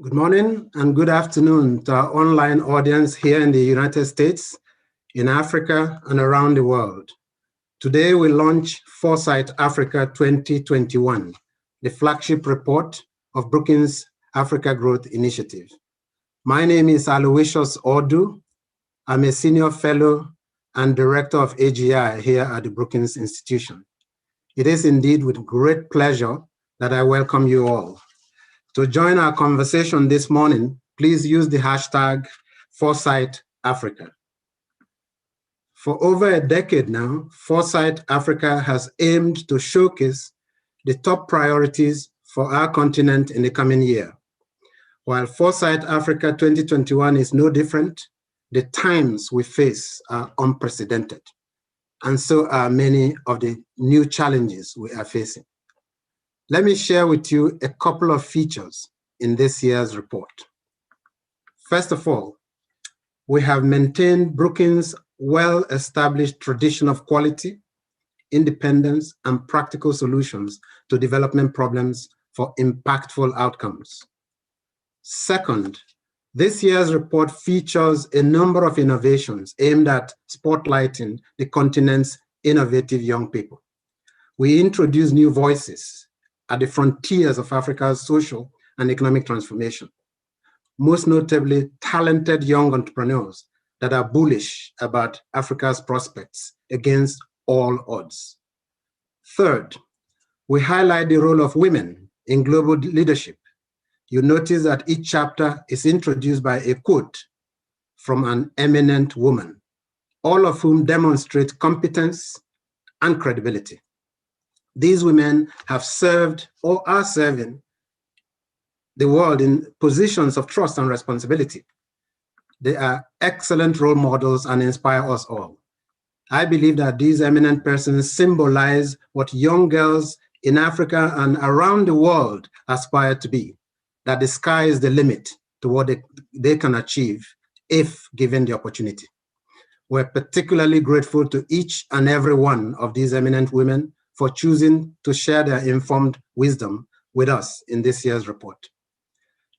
Good morning and good afternoon to our online audience here in the United States, in Africa, and around the world. Today we launch Foresight Africa 2021, the flagship report of Brookings Africa Growth Initiative. My name is Aloysius Ordu. I'm a senior fellow and director of AGI here at the Brookings Institution. It is indeed with great pleasure that I welcome you all. To join our conversation this morning, please use the hashtag Foresight Africa. For over a decade now, Foresight Africa has aimed to showcase the top priorities for our continent in the coming year. While Foresight Africa 2021 is no different, the times we face are unprecedented, and so are many of the new challenges we are facing. Let me share with you a couple of features in this year's report. First of all, we have maintained Brookings' well-established tradition of quality, independence, and practical solutions to development problems for impactful outcomes. Second, this year's report features a number of innovations aimed at spotlighting the continent's innovative young people. We introduce new voices at the frontiers of Africa's social and economic transformation, most notably talented young entrepreneurs that are bullish about Africa's prospects against all odds. Third, we highlight the role of women in global leadership. You notice that each chapter is introduced by a quote from an eminent woman, all of whom demonstrate competence and credibility. These women have served or are serving the world in positions of trust and responsibility. They are excellent role models and inspire us all. I believe that these eminent persons symbolize what young girls in Africa and around the world aspire to be, that the sky is the limit to what they can achieve if given the opportunity. We're particularly grateful to each and every one of these eminent women for choosing to share their informed wisdom with us in this year's report.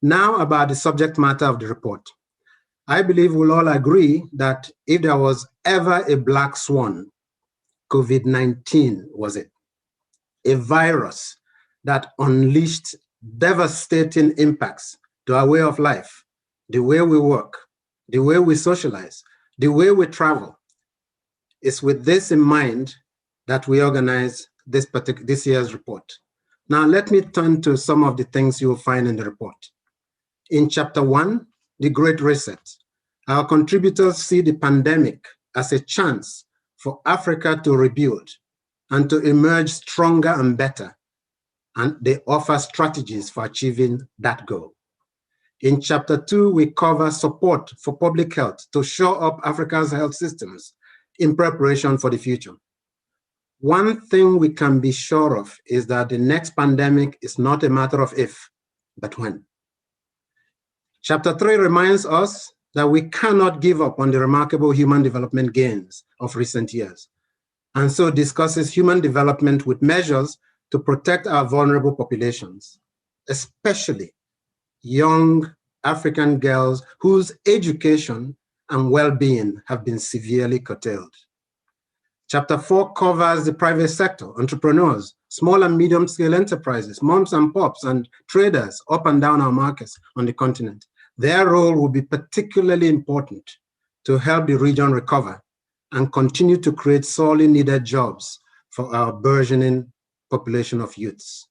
Now about the subject matter of the report. I believe we'll all agree that if there was ever a black swan, COVID-19 was it. A virus that unleashed devastating impacts to our way of life, the way we work, the way we socialize, the way we travel. It's with this in mind that we organize this year's report. Now, let me turn to some of the things you'll find in the report. In Chapter 1, The Great Reset, our contributors see the pandemic as a chance for Africa to rebuild and to emerge stronger and better, and they offer strategies for achieving that goal. In Chapter 2, we cover support for public health to shore up Africa's health systems in preparation for the future. One thing we can be sure of is that the next pandemic is not a matter of if, but when. Chapter 3 reminds us that we cannot give up on the remarkable human development gains of recent years, and so discusses human development with measures to protect our vulnerable populations, especially young African girls whose education and well-being have been severely curtailed. Chapter 4 covers the private sector, entrepreneurs, small and medium-scale enterprises, moms and pops, and traders up and down our markets on the continent. Their role will be particularly important to help the region recover and continue to create sorely needed jobs for our burgeoning population of youths.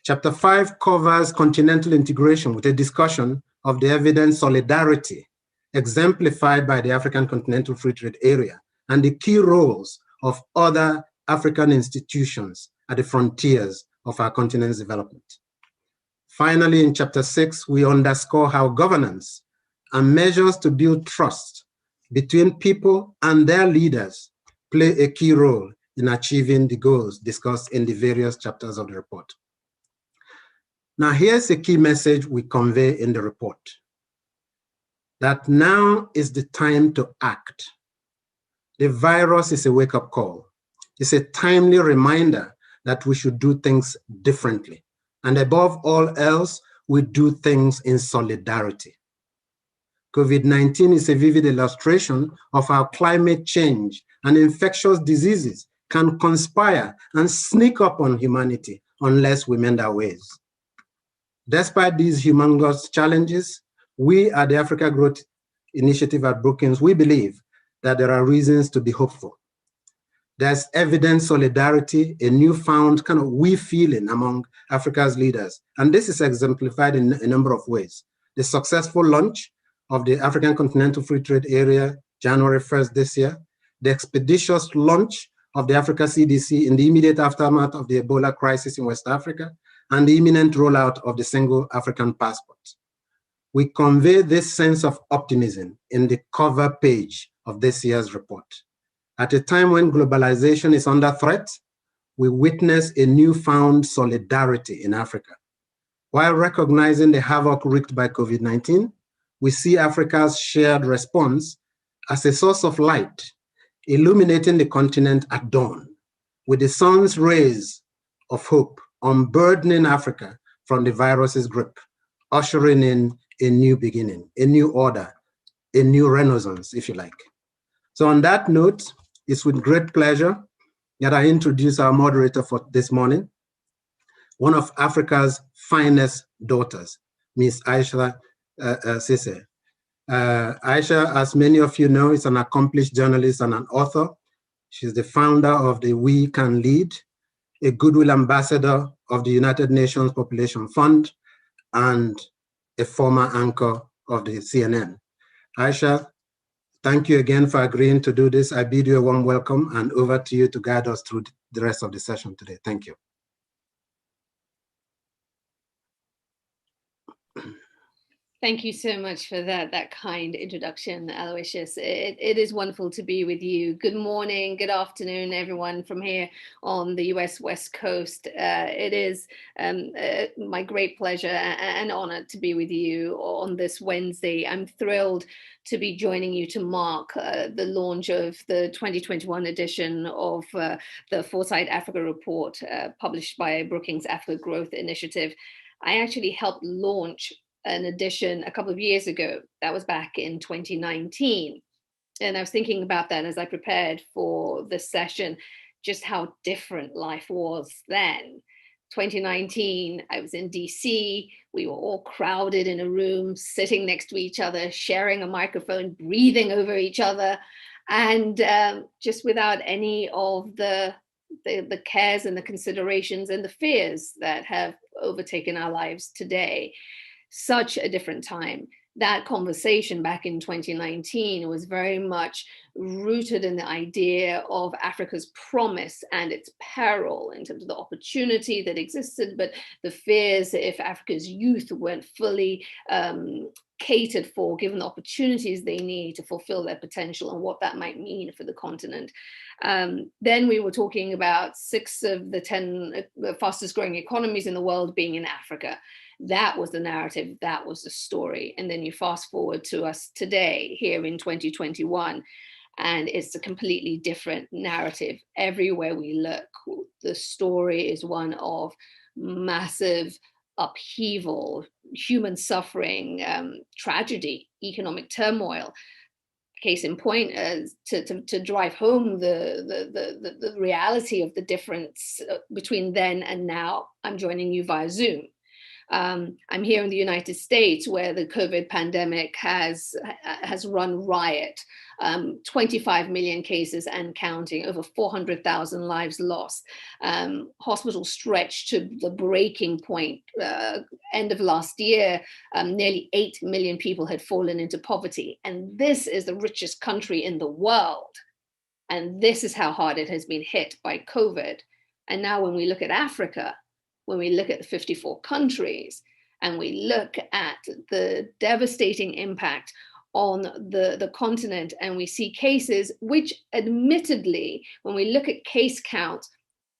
Chapter 5 covers continental integration with a discussion of the evident solidarity exemplified by the African Continental Free Trade Area and the key roles of other African institutions at the frontiers of our continent's development. Finally, in Chapter 6, we underscore how governance and measures to build trust between people and their leaders play a key role in achieving the goals discussed in the various chapters of the report. Now, here's a key message we convey in the report, that now is the time to act. The virus is a wake-up call. It's a timely reminder that we should do things differently. And above all else, we do things in solidarity. COVID-19 is a vivid illustration of how climate change and infectious diseases can conspire and sneak up on humanity unless we mend our ways. Despite these humongous challenges, we at the Africa Growth Initiative at Brookings, we believe that there are reasons to be hopeful. There's evident solidarity, a newfound kind of we feeling among Africa's leaders. And this is exemplified in a number of ways. The successful launch of the African Continental Free Trade Area, January 1st this year, the expeditious launch of the Africa CDC in the immediate aftermath of the Ebola crisis in West Africa, and the imminent rollout of the single African passport. We convey this sense of optimism in the cover page of this year's report. At a time when globalization is under threat, we witness a newfound solidarity in Africa. While recognizing the havoc wreaked by COVID-19, we see Africa's shared response as a source of light, illuminating the continent at dawn, with the sun's rays of hope, unburdening Africa from the virus's grip, ushering in a new beginning, a new order, a new renaissance, if you like. So on that note, it's with great pleasure that I introduce our moderator for this morning, one of Africa's finest daughters, Ms. Aisha Sise. Aisha, as many of you know, is an accomplished journalist and an author. She's the founder of the We Can Lead, a goodwill ambassador of the United Nations Population Fund, and a former anchor of the CNN. Aisha, thank you again for agreeing to do this. I bid you a warm welcome, and over to you to guide us through the rest of the session today. Thank you. Thank you so much for that kind introduction, Aloysius. It is wonderful to be with you. Good morning, good afternoon, everyone from here on the US West Coast. It is my great pleasure and honor to be with you on this Wednesday. I'm thrilled to be joining you to mark the launch of the 2021 edition of the Foresight Africa report published by Brookings Africa Growth Initiative. I actually helped launch an edition a couple of years ago. That was back in 2019. And I was thinking about that as I prepared for this session, just how different life was then. 2019, I was in DC. We were all crowded in a room, sitting next to each other, sharing a microphone, breathing over each other, and just without any of the cares and the considerations and the fears that have overtaken our lives today. Such a different time. That conversation back in 2019 was very much rooted in the idea of Africa's promise and its peril in terms of the opportunity that existed, but the fears if Africa's youth weren't fully catered for, given the opportunities they need to fulfill their potential, and what that might mean for the continent. Then we were talking about 6 of the 10 fastest growing economies in the world being in Africa. That was the narrative, that was the story. And then you fast forward to us today, here in 2021, and it's a completely different narrative. Everywhere we look, the story is one of massive upheaval, human suffering, tragedy, economic turmoil. Case in point, to drive home the reality of the difference between then and now, I'm joining you via Zoom. I'm here in the United States, where the COVID pandemic has run riot. 25 million cases and counting, over 400,000 lives lost. Hospitals stretched to the breaking point. End of last year, nearly 8 million people had fallen into poverty. And this is the richest country in the world. And this is how hard it has been hit by COVID. And now when we look at Africa, when we look at the 54 countries, and we look at the devastating impact on the continent, and we see cases which admittedly, when we look at case count,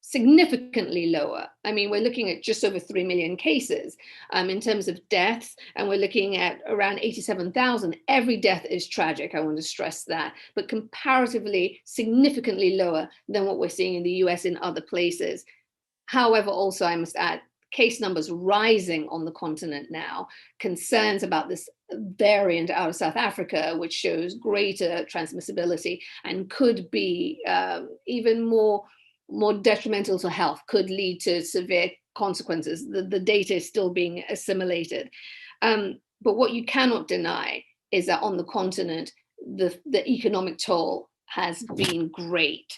significantly lower. I mean, we're looking at just over 3 million cases in terms of deaths, and we're looking at around 87,000. Every death is tragic, I want to stress that, but comparatively significantly lower than what we're seeing in the US in other places. However, also I must add, case numbers rising on the continent now, concerns about this variant out of South Africa, which shows greater transmissibility and could be even more detrimental to health, could lead to severe consequences. The data is still being assimilated. But what you cannot deny is that on the continent, the economic toll has been great.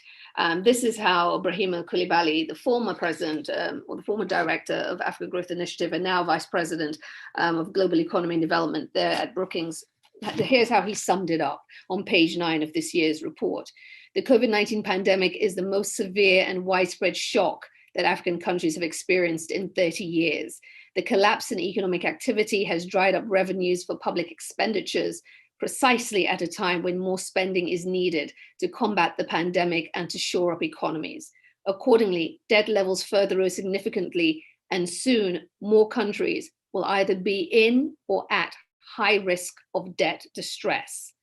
This is how Brahima Coulibaly, the former president or the former director of Africa Growth Initiative and now vice president of Global Economy and Development there at Brookings, here's how he summed it up on page 9 of this year's report. The COVID-19 pandemic is the most severe and widespread shock that African countries have experienced in 30 years. The collapse in economic activity has dried up revenues for public expenditures precisely at a time when more spending is needed to combat the pandemic and to shore up economies. Accordingly, debt levels further rose significantly, and soon more countries will either be in or at high risk of debt distress.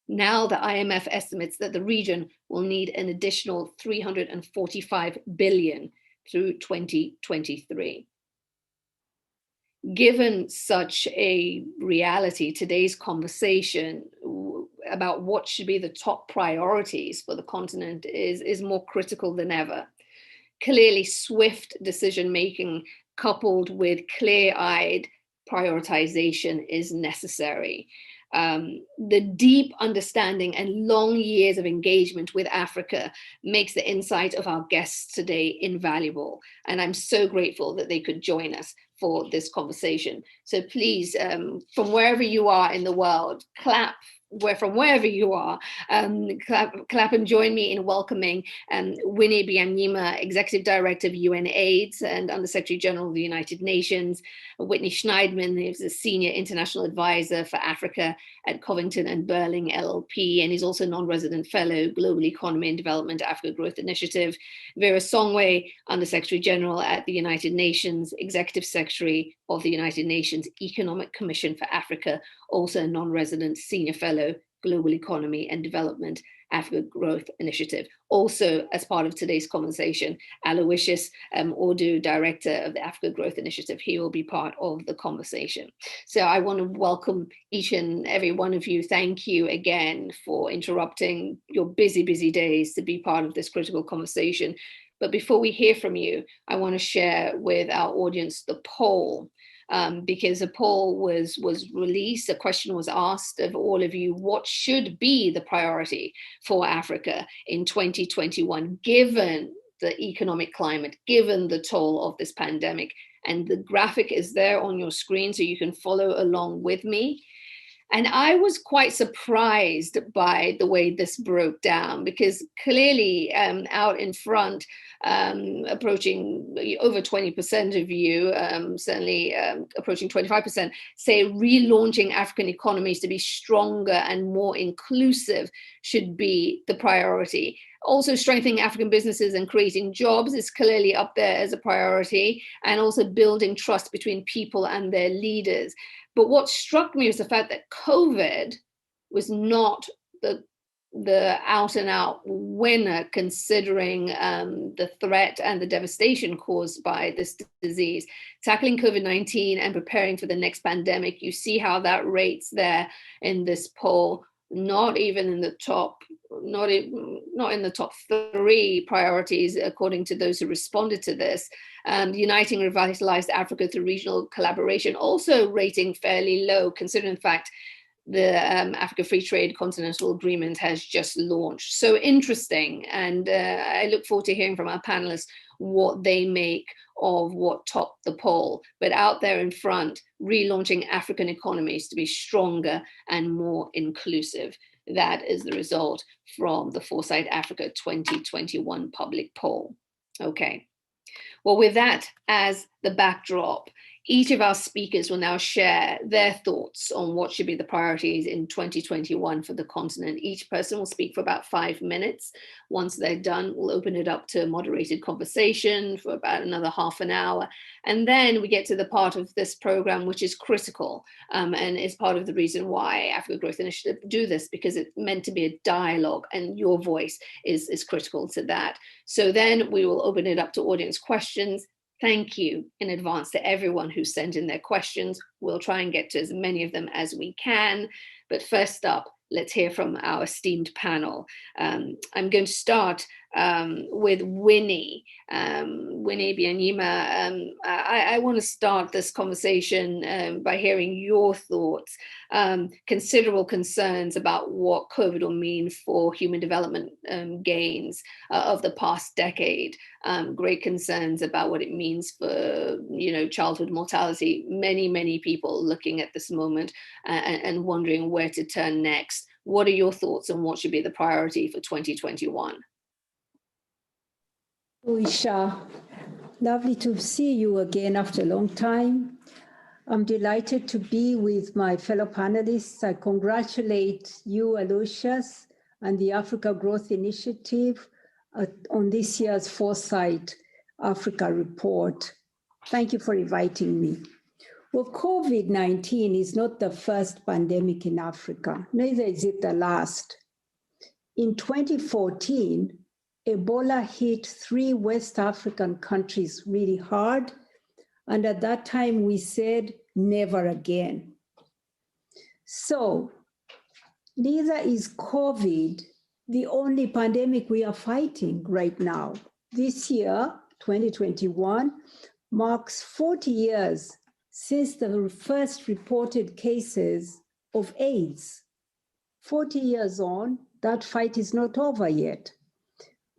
Now the IMF estimates that the region will need an additional 345 billion through 2023. Given such a reality, today's conversation about what should be the top priorities for the continent is more critical than ever. Clearly, swift decision-making coupled with clear-eyed prioritization is necessary. The deep understanding and long years of engagement with Africa makes the insight of our guests today invaluable. And I'm so grateful that they could join us for this conversation. So please, from wherever you are in the world, clap from wherever you are, clap and join me in welcoming Winnie Byanyima, Executive Director of UN AIDS and Under Secretary General of the United Nations, Whitney Schneidman, who's a Senior International Advisor for Africa at Covington and Burling LLP, and he's also Non-Resident Fellow, Global Economy and Development, Africa Growth Initiative, Vera Songwe, Under Secretary General at the United Nations, Executive Secretary of the United Nations Economic Commission for Africa, also a Non-Resident Senior Fellow, Global Economy and Development, Africa Growth Initiative. Also, as part of today's conversation, Aloysius Ordu, Director of the Africa Growth Initiative, he will be part of the conversation. So I want to welcome each and every one of you. Thank you again for interrupting your busy, busy days to be part of this critical conversation. But before we hear from you, I want to share with our audience the poll. Because a poll was released, a question was asked of all of you, what should be the priority for Africa in 2021, given the economic climate, given the toll of this pandemic? And the graphic is there on your screen, so you can follow along with me. And I was quite surprised by the way this broke down, because clearly out in front, approaching over 20% of you, certainly approaching 25%, say relaunching African economies to be stronger and more inclusive should be the priority. Also, strengthening African businesses and creating jobs is clearly up there as a priority, and also building trust between people and their leaders. But what struck me was the fact that COVID was not the out and out winner, considering the threat and the devastation caused by this disease. Tackling COVID-19 and preparing for the next pandemic, you see how that rates there in this poll, not even in the top, not in the top 3 priorities, according to those who responded to this. Uniting revitalized Africa through regional collaboration, also rating fairly low, considering the fact the Africa Free Trade Continental Agreement has just launched. So interesting. And I look forward to hearing from our panelists what they make of what topped the poll. But out there in front, relaunching African economies to be stronger and more inclusive. That is the result from the Foresight Africa 2021 public poll. Okay. Well, with that as the backdrop, each of our speakers will now share their thoughts on what should be the priorities in 2021 for the continent. Each person will speak for about 5 minutes. Once they're done, we'll open it up to moderated conversation for about another half an hour. And then we get to the part of this program which is critical and is part of the reason why Africa Growth Initiative do this, because it's meant to be a dialogue and your voice is critical to that. So then we will open it up to audience questions. Thank you in advance to everyone who sent in their questions. We'll try and get to as many of them as we can. But first up, let's hear from our esteemed panel. I'm going to start with Winnie. Winnie Byanyima, I want to start this conversation by hearing your thoughts. Considerable concerns about what COVID will mean for human development gains of the past decade. Great concerns about what it means for, childhood mortality. Many people looking at this moment and wondering where to turn next. What are your thoughts on what should be the priority for 2021? Isha, lovely to see you again after a long time. I'm delighted to be with my fellow panelists. I congratulate you, Aloysius, and the Africa Growth Initiative on this year's Foresight Africa report. Thank you for inviting me. Well, COVID-19 is not the first pandemic in Africa, neither is it the last. In 2014, Ebola hit 3 West African countries really hard. And at that time, we said, never again. So neither is COVID the only pandemic we are fighting right now. This year, 2021, marks 40 years since the first reported cases of AIDS. 40 years on, that fight is not over yet.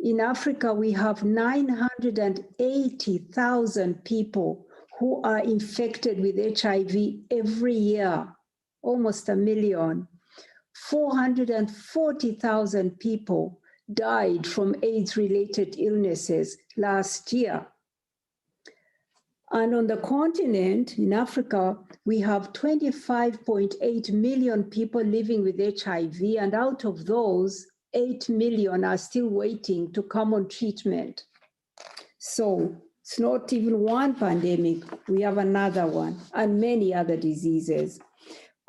In Africa, we have 980,000 people who are infected with HIV every year, almost 1 million. 440,000 people died from AIDS-related illnesses last year. And on the continent, in Africa, we have 25.8 million people living with HIV, and out of those, 8 million are still waiting to come on treatment. So it's not even one pandemic, we have another one, and many other diseases.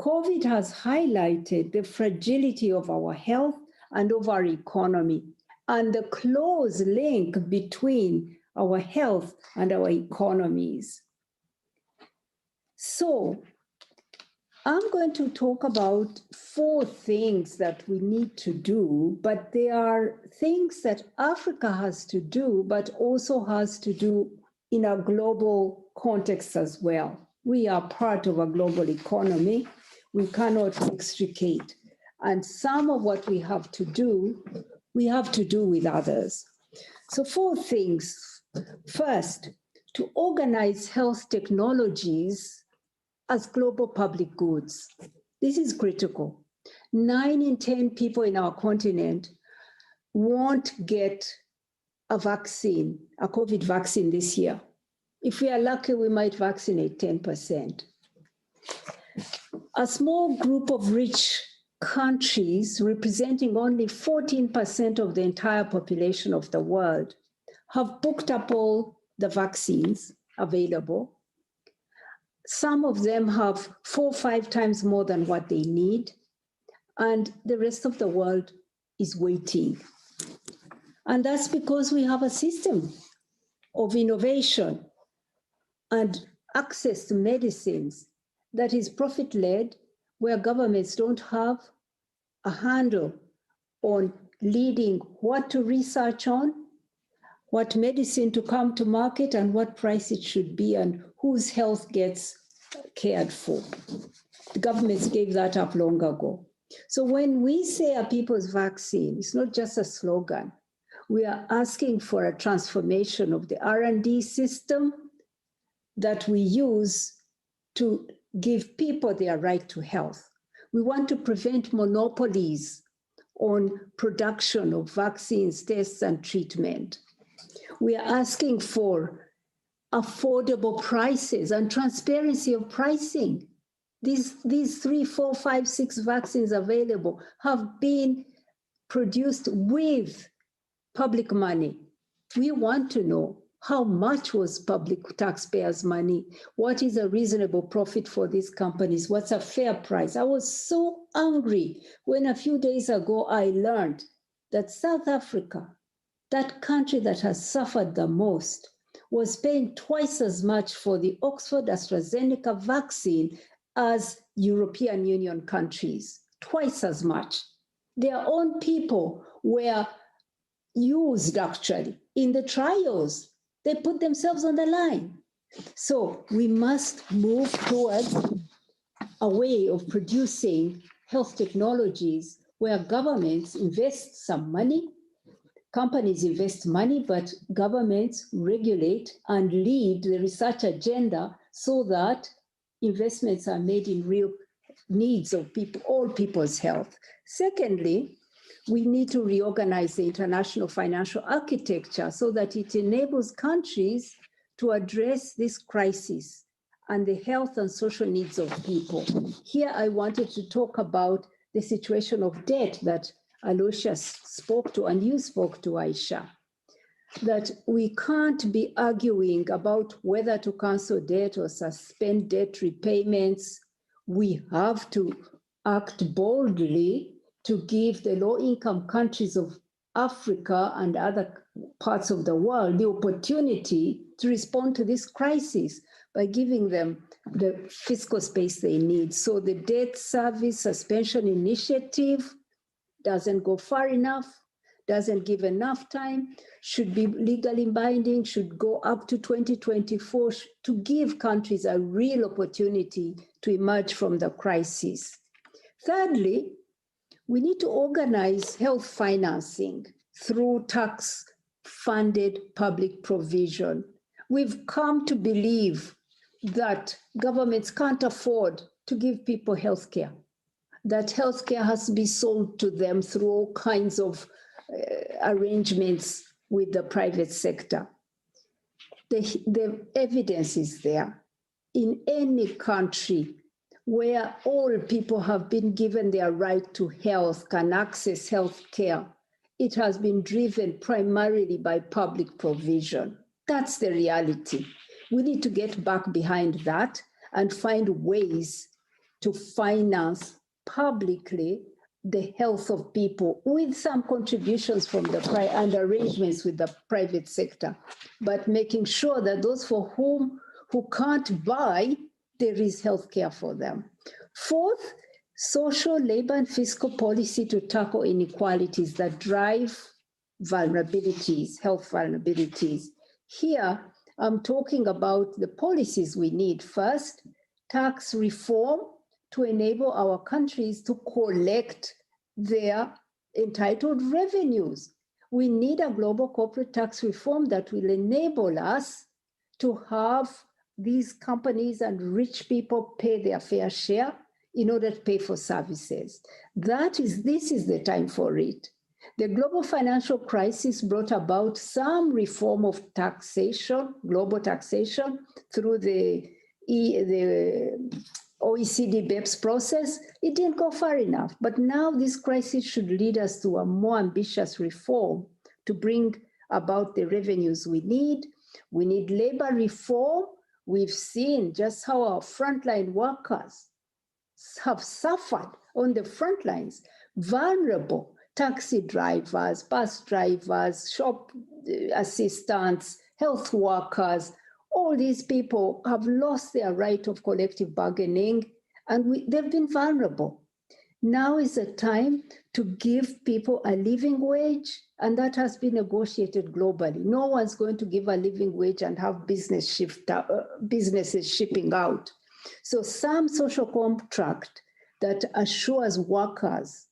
COVID has highlighted the fragility of our health and of our economy, and the close link between our health and our economies. So I'm going to talk about 4 things that we need to do, but they are things that Africa has to do, but also has to do in a global context as well. We are part of a global economy. We cannot extricate. And some of what we have to do with others. So 4 things. First, to organize health technologies as global public goods. This is critical. 9 in 10 people in our continent won't get a vaccine, a COVID vaccine this year. If we are lucky, we might vaccinate 10%. A small group of rich countries representing only 14% of the entire population of the world have booked up all the vaccines available. Some of them have 4 or 5 times more than what they need, and the rest of the world is waiting. And that's because we have a system of innovation and access to medicines that is profit-led, where governments don't have a handle on leading what to research on, what medicine to come to market, and what price it should be, and whose health gets cared for. The governments gave that up long ago. So when we say a people's vaccine, it's not just a slogan. We are asking for a transformation of the R&D system that we use to give people their right to health. We want to prevent monopolies on production of vaccines, tests, and treatment. We are asking for affordable prices and transparency of pricing. These 3, 4, 5, 6 vaccines available have been produced with public money. We want to know how much was public taxpayers' money, what is a reasonable profit for these companies, what's a fair price. I was so angry when a few days ago I learned that South Africa, that country that has suffered the most, was paying twice as much for the Oxford AstraZeneca vaccine as European Union countries, twice as much. Their own people were used actually in the trials. They put themselves on the line. So we must move towards a way of producing health technologies where governments invest some money, companies invest money, but governments regulate and lead the research agenda so that investments are made in real needs of people, all people's health. Secondly, we need to reorganize the international financial architecture so that it enables countries to address this crisis and the health and social needs of people. Here, I wanted to talk about the situation of debt that Aloysius spoke to, and you spoke to, Aisha, that we can't be arguing about whether to cancel debt or suspend debt repayments. We have to act boldly to give the low-income countries of Africa and other parts of the world the opportunity to respond to this crisis by giving them the fiscal space they need. So the debt service suspension initiative doesn't go far enough, doesn't give enough time, should be legally binding, should go up to 2024 to give countries a real opportunity to emerge from the crisis. Thirdly, we need to organize health financing through tax-funded public provision. We've come to believe that governments can't afford to give people healthcare, that healthcare has to be sold to them through all kinds of arrangements with the private sector. The evidence is there. In any country where all people have been given their right to health, can access health care, it has been driven primarily by public provision. That's the reality. We need to get back behind that and find ways to finance publicly the health of people with some contributions from the and arrangements with the private sector, but making sure that those for who can't buy, there is health care for them. Fourth, social, labor, and fiscal policy to tackle inequalities that drive vulnerabilities, health vulnerabilities. Here, I'm talking about the policies we need. First, tax reform to enable our countries to collect their entitled revenues. We need a global corporate tax reform that will enable us to have these companies and rich people pay their fair share in order to pay for services. This is the time for it. The global financial crisis brought about some reform of taxation, global taxation, through the OECD BEPS process. It didn't go far enough, but now this crisis should lead us to a more ambitious reform to bring about the revenues we need. We need labor reform. We've seen just how our frontline workers have suffered on the front lines, vulnerable taxi drivers, bus drivers, shop assistants, health workers. All these people have lost their right of collective bargaining, and they've been vulnerable. Now is the time to give people a living wage, and that has been negotiated globally. No one's going to give a living wage and have businesses shipping out. So some social contract that assures workers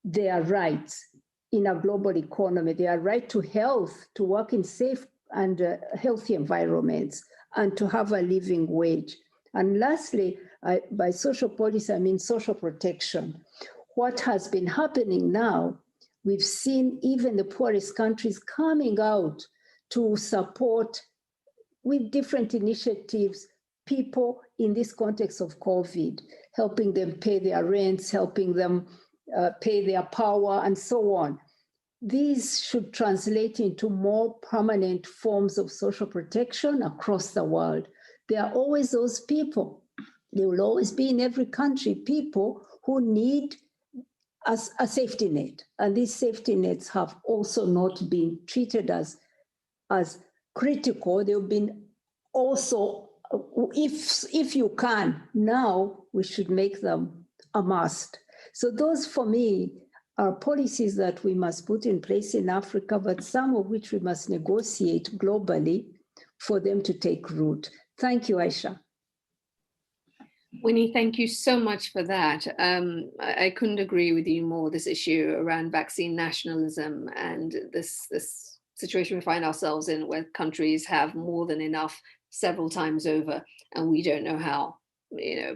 their rights in a global economy, their right to health, to work in safe and healthy environments, and to have a living wage. And lastly, by social policy, I mean social protection. What has been happening now, we've seen even the poorest countries coming out to support with different initiatives people in this context of COVID, helping them pay their rents, helping them pay their power, and so on. These should translate into more permanent forms of social protection across the world. There are always those people, there will always be in every country people who need a safety net. And these safety nets have also not been treated as critical. They've been also, if you can, now we should make them a must. So those, for me, are policies that we must put in place in Africa, but some of which we must negotiate globally for them to take root. Thank you, Aisha. Winnie, thank you so much for that. I couldn't agree with you more, this issue around vaccine nationalism and this situation we find ourselves in, where countries have more than enough several times over, and we don't know how,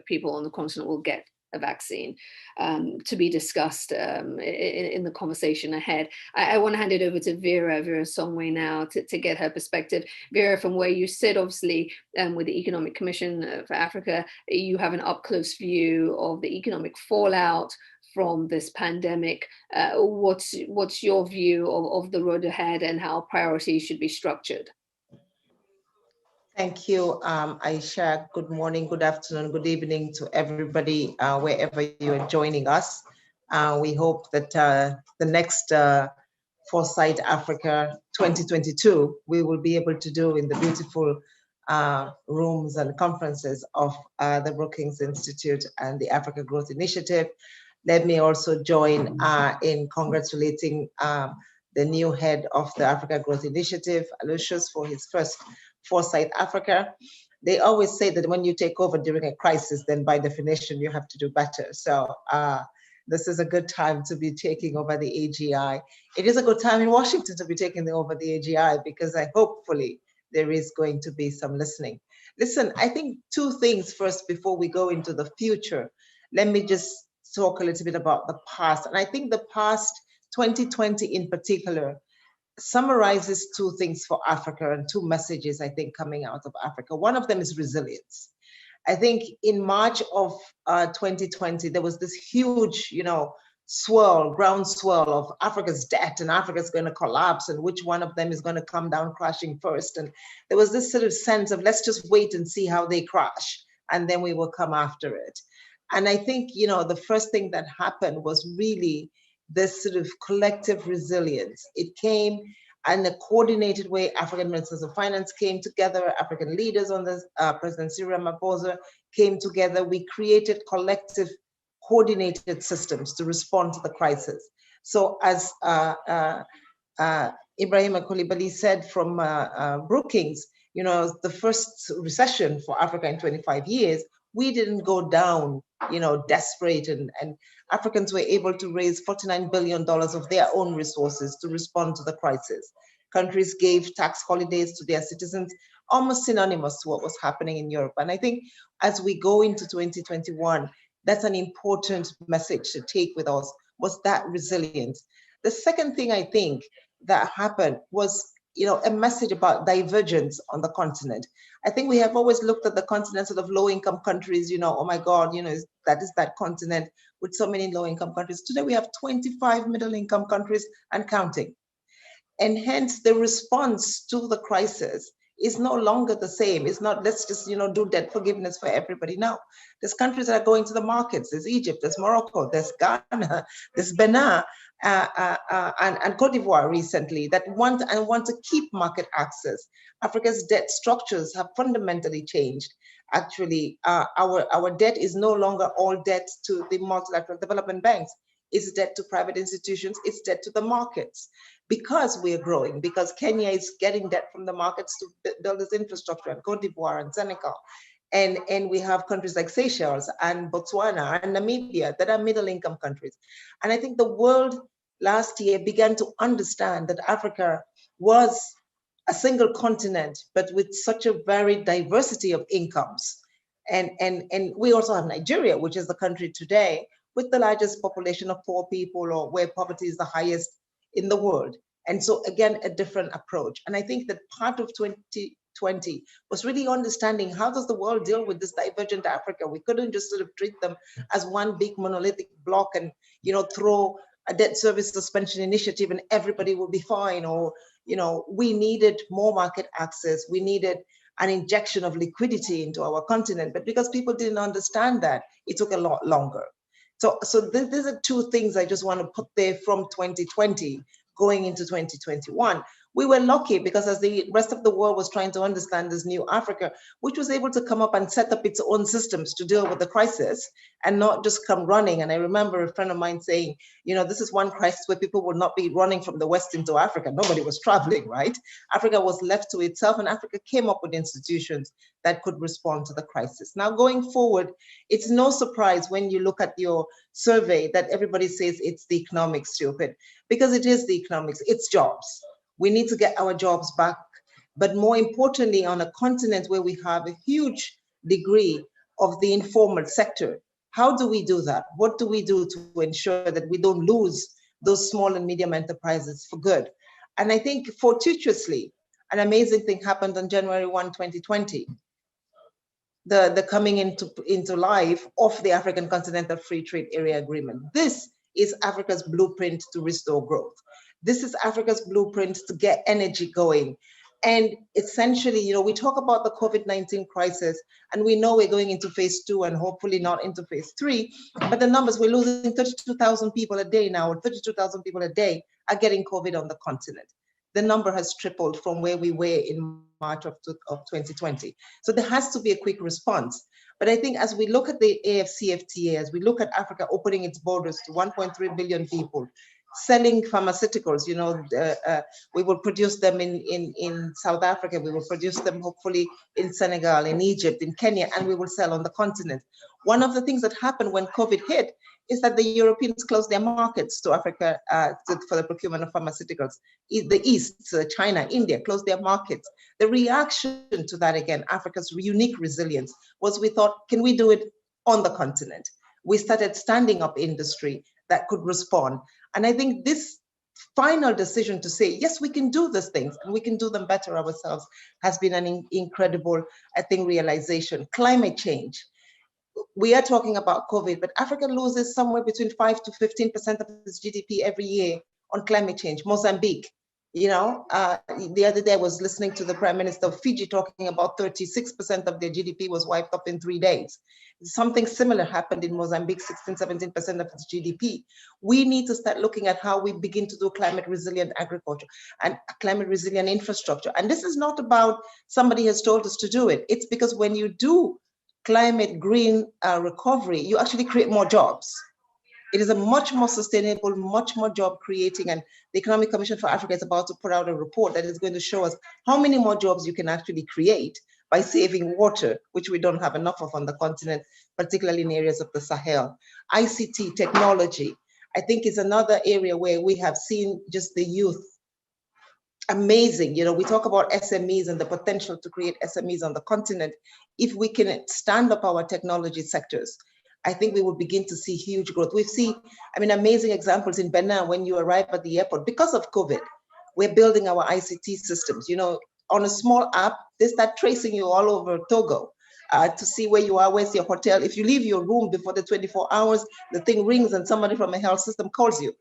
people on the continent will get a vaccine, to be discussed in the conversation ahead. I want to hand it over to Vera Songwe now to get her perspective. Vera, from where you sit, obviously, with the Economic Commission for Africa, you have an up-close view of the economic fallout from this pandemic. What's your view of the road ahead and how priorities should be structured? Thank you, Aisha. Good morning, good afternoon, good evening to everybody, wherever you are joining us. We hope that the next Foresight Africa 2022, we will be able to do in the beautiful rooms and conferences of the Brookings Institute and the Africa Growth Initiative. Let me also join in congratulating the new head of the Africa Growth Initiative, Aloysius, for his first Foresight Africa. They always say that when you take over during a crisis, then by definition, you have to do better. So this is a good time to be taking over the AGI. It is a good time in Washington to be taking over the AGI, because hopefully there is going to be some listening. Listen, I think two things first before we go into the future. Let me just talk a little bit about the past. And I think the past, 2020 in particular, summarizes two things for Africa and two messages, I think, coming out of Africa. One of them is resilience. I think in March of 2020, there was this huge, groundswell of Africa's debt, and Africa's going to collapse, and which one of them is going to come down crashing first. And there was this sort of sense of, let's just wait and see how they crash, and then we will come after it. And I think, the first thing that happened was really this sort of collective resilience. It came in a coordinated way. African ministers of finance came together, African leaders on this, President Cyril Ramaphosa came together. We created collective coordinated systems to respond to the crisis. So as Ibrahim Coulibaly said from Brookings, the first recession for Africa in 25 years, we didn't go down, desperate, and Africans were able to raise $49 billion of their own resources to respond to the crisis. Countries gave tax holidays to their citizens, almost synonymous to what was happening in Europe. And I think as we go into 2021, that's an important message to take with us, was that resilience. The second thing I think that happened was, a message about divergence on the continent. I think we have always looked at the continent sort of low-income countries, oh my God, that is that continent with so many low-income countries. Today we have 25 middle-income countries and counting. And hence the response to the crisis is no longer the same. It's not, let's just, do debt forgiveness for everybody. No, there's countries that are going to the markets. There's Egypt, there's Morocco, there's Ghana, there's Benin, and Cote d'Ivoire recently that want to keep market access. Africa's debt structures have fundamentally changed. Actually, our debt is no longer all debt to the multilateral development banks. It's debt to private institutions, it's debt to the markets. Because we are growing, because Kenya is getting debt from the markets to build this infrastructure, and Cote d'Ivoire and Senegal. And we have countries like Seychelles and Botswana and Namibia that are middle-income countries. And I think the world last year began to understand that Africa was a single continent, but with such a varied diversity of incomes. And we also have Nigeria, which is the country today with the largest population of poor people, or where poverty is the highest in the world. And so again, a different approach. And I think that part of 2020 was really understanding, how does the world deal with this divergent Africa? We couldn't just sort of treat them as one big monolithic block and, throw a debt service suspension initiative and everybody will be fine. Or, we needed more market access. We needed an injection of liquidity into our continent. But because people didn't understand that, it took a lot longer. So these are two things I just want to put there from 2020 going into 2021. We were lucky because as the rest of the world was trying to understand this new Africa, which was able to come up and set up its own systems to deal with the crisis and not just come running. And I remember a friend of mine saying, you know, this is one crisis where people would not be running from the West into Africa. Nobody was traveling, right? Africa was left to itself, and Africa came up with institutions that could respond to the crisis. Now, going forward, it's no surprise when you look at your survey that everybody says it's the economics, stupid, because it is the economics, it's jobs. We need to get our jobs back, but more importantly, on a continent where we have a huge degree of the informal sector, how do we do that? What do we do to ensure that we don't lose those small and medium enterprises for good? And I think fortuitously, an amazing thing happened on January 1, 2020. The coming into life of the African Continental Free Trade Area Agreement. This is Africa's blueprint to restore growth. This is Africa's blueprint to get energy going. And essentially, you know, we talk about the COVID-19 crisis, and we know we're going into phase 2 and hopefully not into phase 3, but the numbers, we're losing 32,000 people a day now, or 32,000 people a day are getting COVID on the continent. The number has tripled from where we were in March of 2020. So there has to be a quick response. But I think as we look at the AFCFTA, as we look at Africa opening its borders to 1.3 billion people, selling pharmaceuticals, you know, we will produce them in South Africa, we will produce them hopefully in Senegal, in Egypt, in Kenya, and we will sell on the continent. One of the things that happened when COVID hit is that the Europeans closed their markets to Africa for the procurement of pharmaceuticals. The East, China, India, closed their markets. The reaction to that, again, Africa's unique resilience, was we thought, can we do it on the continent? We started standing up industry that could respond. And I think this final decision to say, yes, we can do these things and we can do them better ourselves has been an incredible, I think, realization. Climate change. We are talking about COVID, but Africa loses somewhere between 5 to 15% of its GDP every year on climate change. Mozambique, you know, the other day I was listening to the Prime Minister of Fiji talking about 36% of their GDP was wiped up in 3 days. Something similar happened in Mozambique, 16, 17% of its GDP. We need to start looking at how we begin to do climate resilient agriculture and climate resilient infrastructure. And this is not about somebody has told us to do it. It's because when you do climate green recovery, you actually create more jobs. It is a much more sustainable, much more job creating, and the Economic Commission for Africa is about to put out a report that is going to show us how many more jobs you can actually create by saving water, which we don't have enough of on the continent, particularly in areas of the Sahel. ICT, technology, I think is another area where we have seen just the youth amazing. You know, we talk about SMEs and the potential to create SMEs on the continent. If we can stand up our technology sectors, I think we will begin to see huge growth. We've seen, I mean, amazing examples in Benin when you arrive at the airport. Because of COVID, we're building our ICT systems. You know, on a small app, they start tracing you all over Togo to see where you are, where's your hotel. If you leave your room before the 24 hours, the thing rings and somebody from a health system calls you.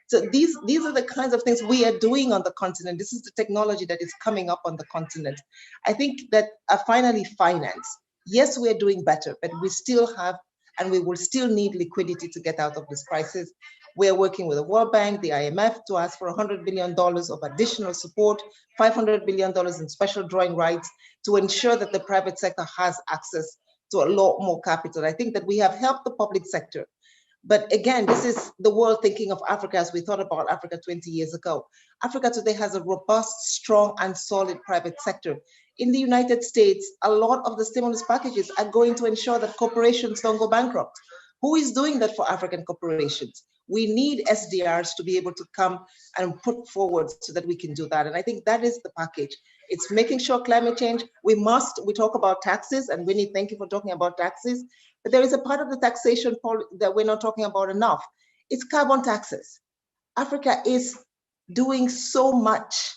So these are the kinds of things we are doing on the continent. This is the technology that is coming up on the continent. I think that finally finance. Yes, we are doing better, but we still have, and we will still need liquidity to get out of this crisis. We're working with the World Bank, the IMF, to ask for $100 billion of additional support, $500 billion in special drawing rights to ensure that the private sector has access to a lot more capital. I think that we have helped the public sector. But again, this is the world thinking of Africa as we thought about Africa 20 years ago. Africa today has a robust, strong, and solid private sector. In the United States, a lot of the stimulus packages are going to ensure that corporations don't go bankrupt. Who is doing that for African corporations? We need SDRs to be able to come and put forward so that we can do that. And I think that is the package. It's making sure climate change, we talk about taxes, and Winnie, thank you for talking about taxes, but there is a part of the taxation that we're not talking about enough. It's carbon taxes. Africa is doing so much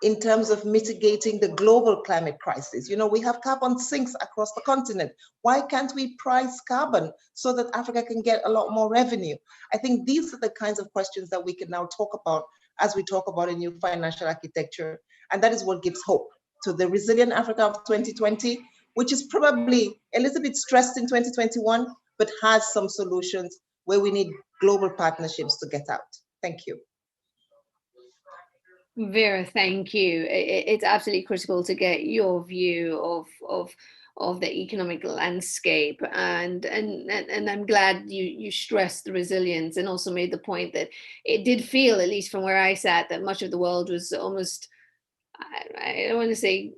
in terms of mitigating the global climate crisis. You know, we have carbon sinks across the continent. Why can't we price carbon so that Africa can get a lot more revenue? I think these are the kinds of questions that we can now talk about as we talk about a new financial architecture. And that is what gives hope to the resilient Africa of 2020, which is probably a little bit stressed in 2021, but has some solutions where we need global partnerships to get out. Thank you. Vera, thank you. It's absolutely critical to get your view of the economic landscape, and I'm glad you stressed the resilience and also made the point that it did feel, at least from where I sat, that much of the world was almost, I don't want to say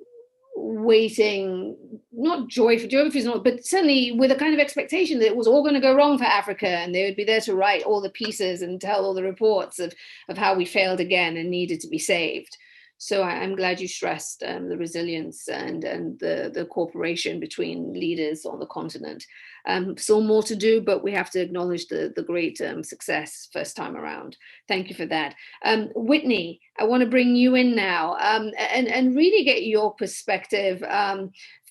waiting, not joyful, not, but certainly with a kind of expectation that it was all going to go wrong for Africa, and they would be there to write all the pieces and tell all the reports of how we failed again and needed to be saved. So I'm glad you stressed the resilience and the cooperation between leaders on the continent. Still more to do, but we have to acknowledge the great success first time around. Thank you for that. Whitney, I want to bring you in now and really get your perspective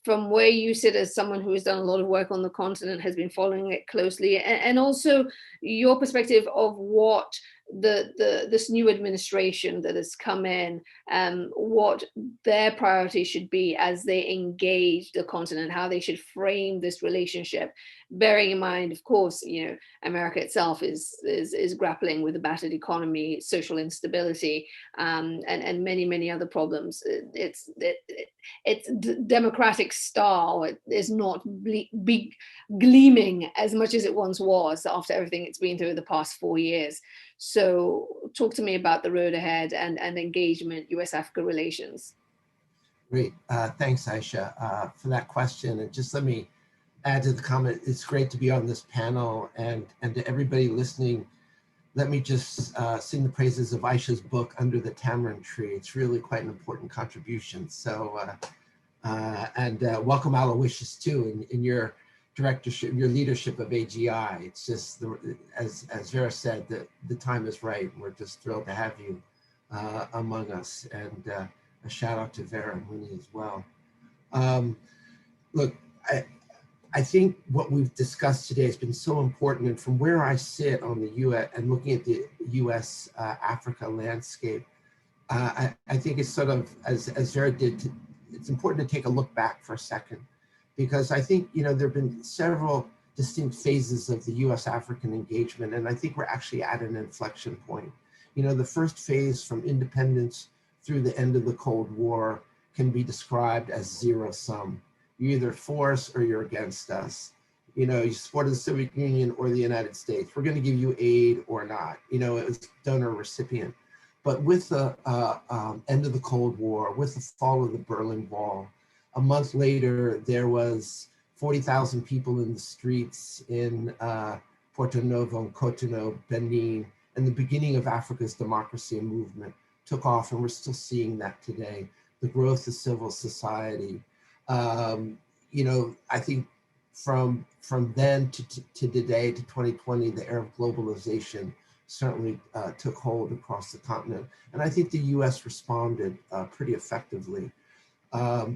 from where you sit as someone who has done a lot of work on the continent, has been following it closely, and also your perspective of what this new administration that has come in, what their priority should be as they engage the continent, how they should frame this relationship, bearing in mind, of course, America itself is grappling with a battered economy, social instability, and many other problems. Its democratic star is not big gleaming as much as it once was after everything it's been through the past 4 years. So talk to me about the road ahead and engagement, US-Africa relations. Great. Thanks, Aisha, for that question. And just let me add to the comment. It's great to be on this panel, and to everybody listening, let me just sing the praises of Aisha's book, Under the Tamarind Tree. It's really quite an important contribution. So, welcome Aloysius too in your directorship, your leadership of AGI. It's just, as Vera said, the time is right. We're just thrilled to have you among us, and a shout out to Vera and Winnie as well. Look, I think what we've discussed today has been so important, and from where I sit on the US and looking at the US Africa landscape, I think it's sort of, as Vera did, it's important to take a look back for a second, because I think, there have been several distinct phases of the US-African engagement, and I think we're actually at an inflection point. The first phase, from independence through the end of the Cold War, can be described as zero-sum. You're either for us or you're against us. You supported the Soviet Union or the United States. We're going to give you aid or not. It was donor recipient. But with the end of the Cold War, with the fall of the Berlin Wall, a month later, there was 40,000 people in the streets in Porto Novo and Cotonou, Benin, and the beginning of Africa's democracy movement took off, and we're still seeing that today. The growth of civil society. I think from then to today, to 2020, the era of globalization certainly took hold across the continent. And I think the US responded pretty effectively,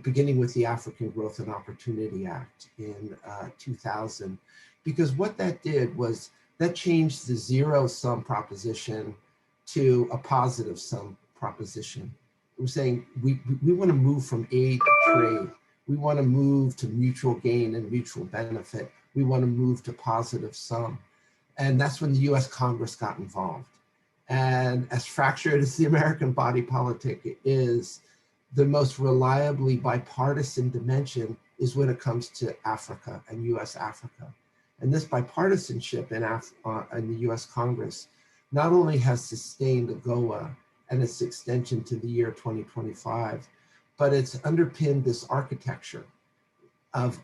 beginning with the African Growth and Opportunity Act in 2000. Because what that did was that changed the zero-sum proposition to a positive-sum proposition. We're saying we want to move from aid to trade. We want to move to mutual gain and mutual benefit. We want to move to positive sum. And that's when the US Congress got involved. And as fractured as the American body politic is, the most reliably bipartisan dimension is when it comes to Africa and US Africa. And this bipartisanship in the US Congress not only has sustained AGOA and its extension to the year 2025, but it's underpinned this architecture of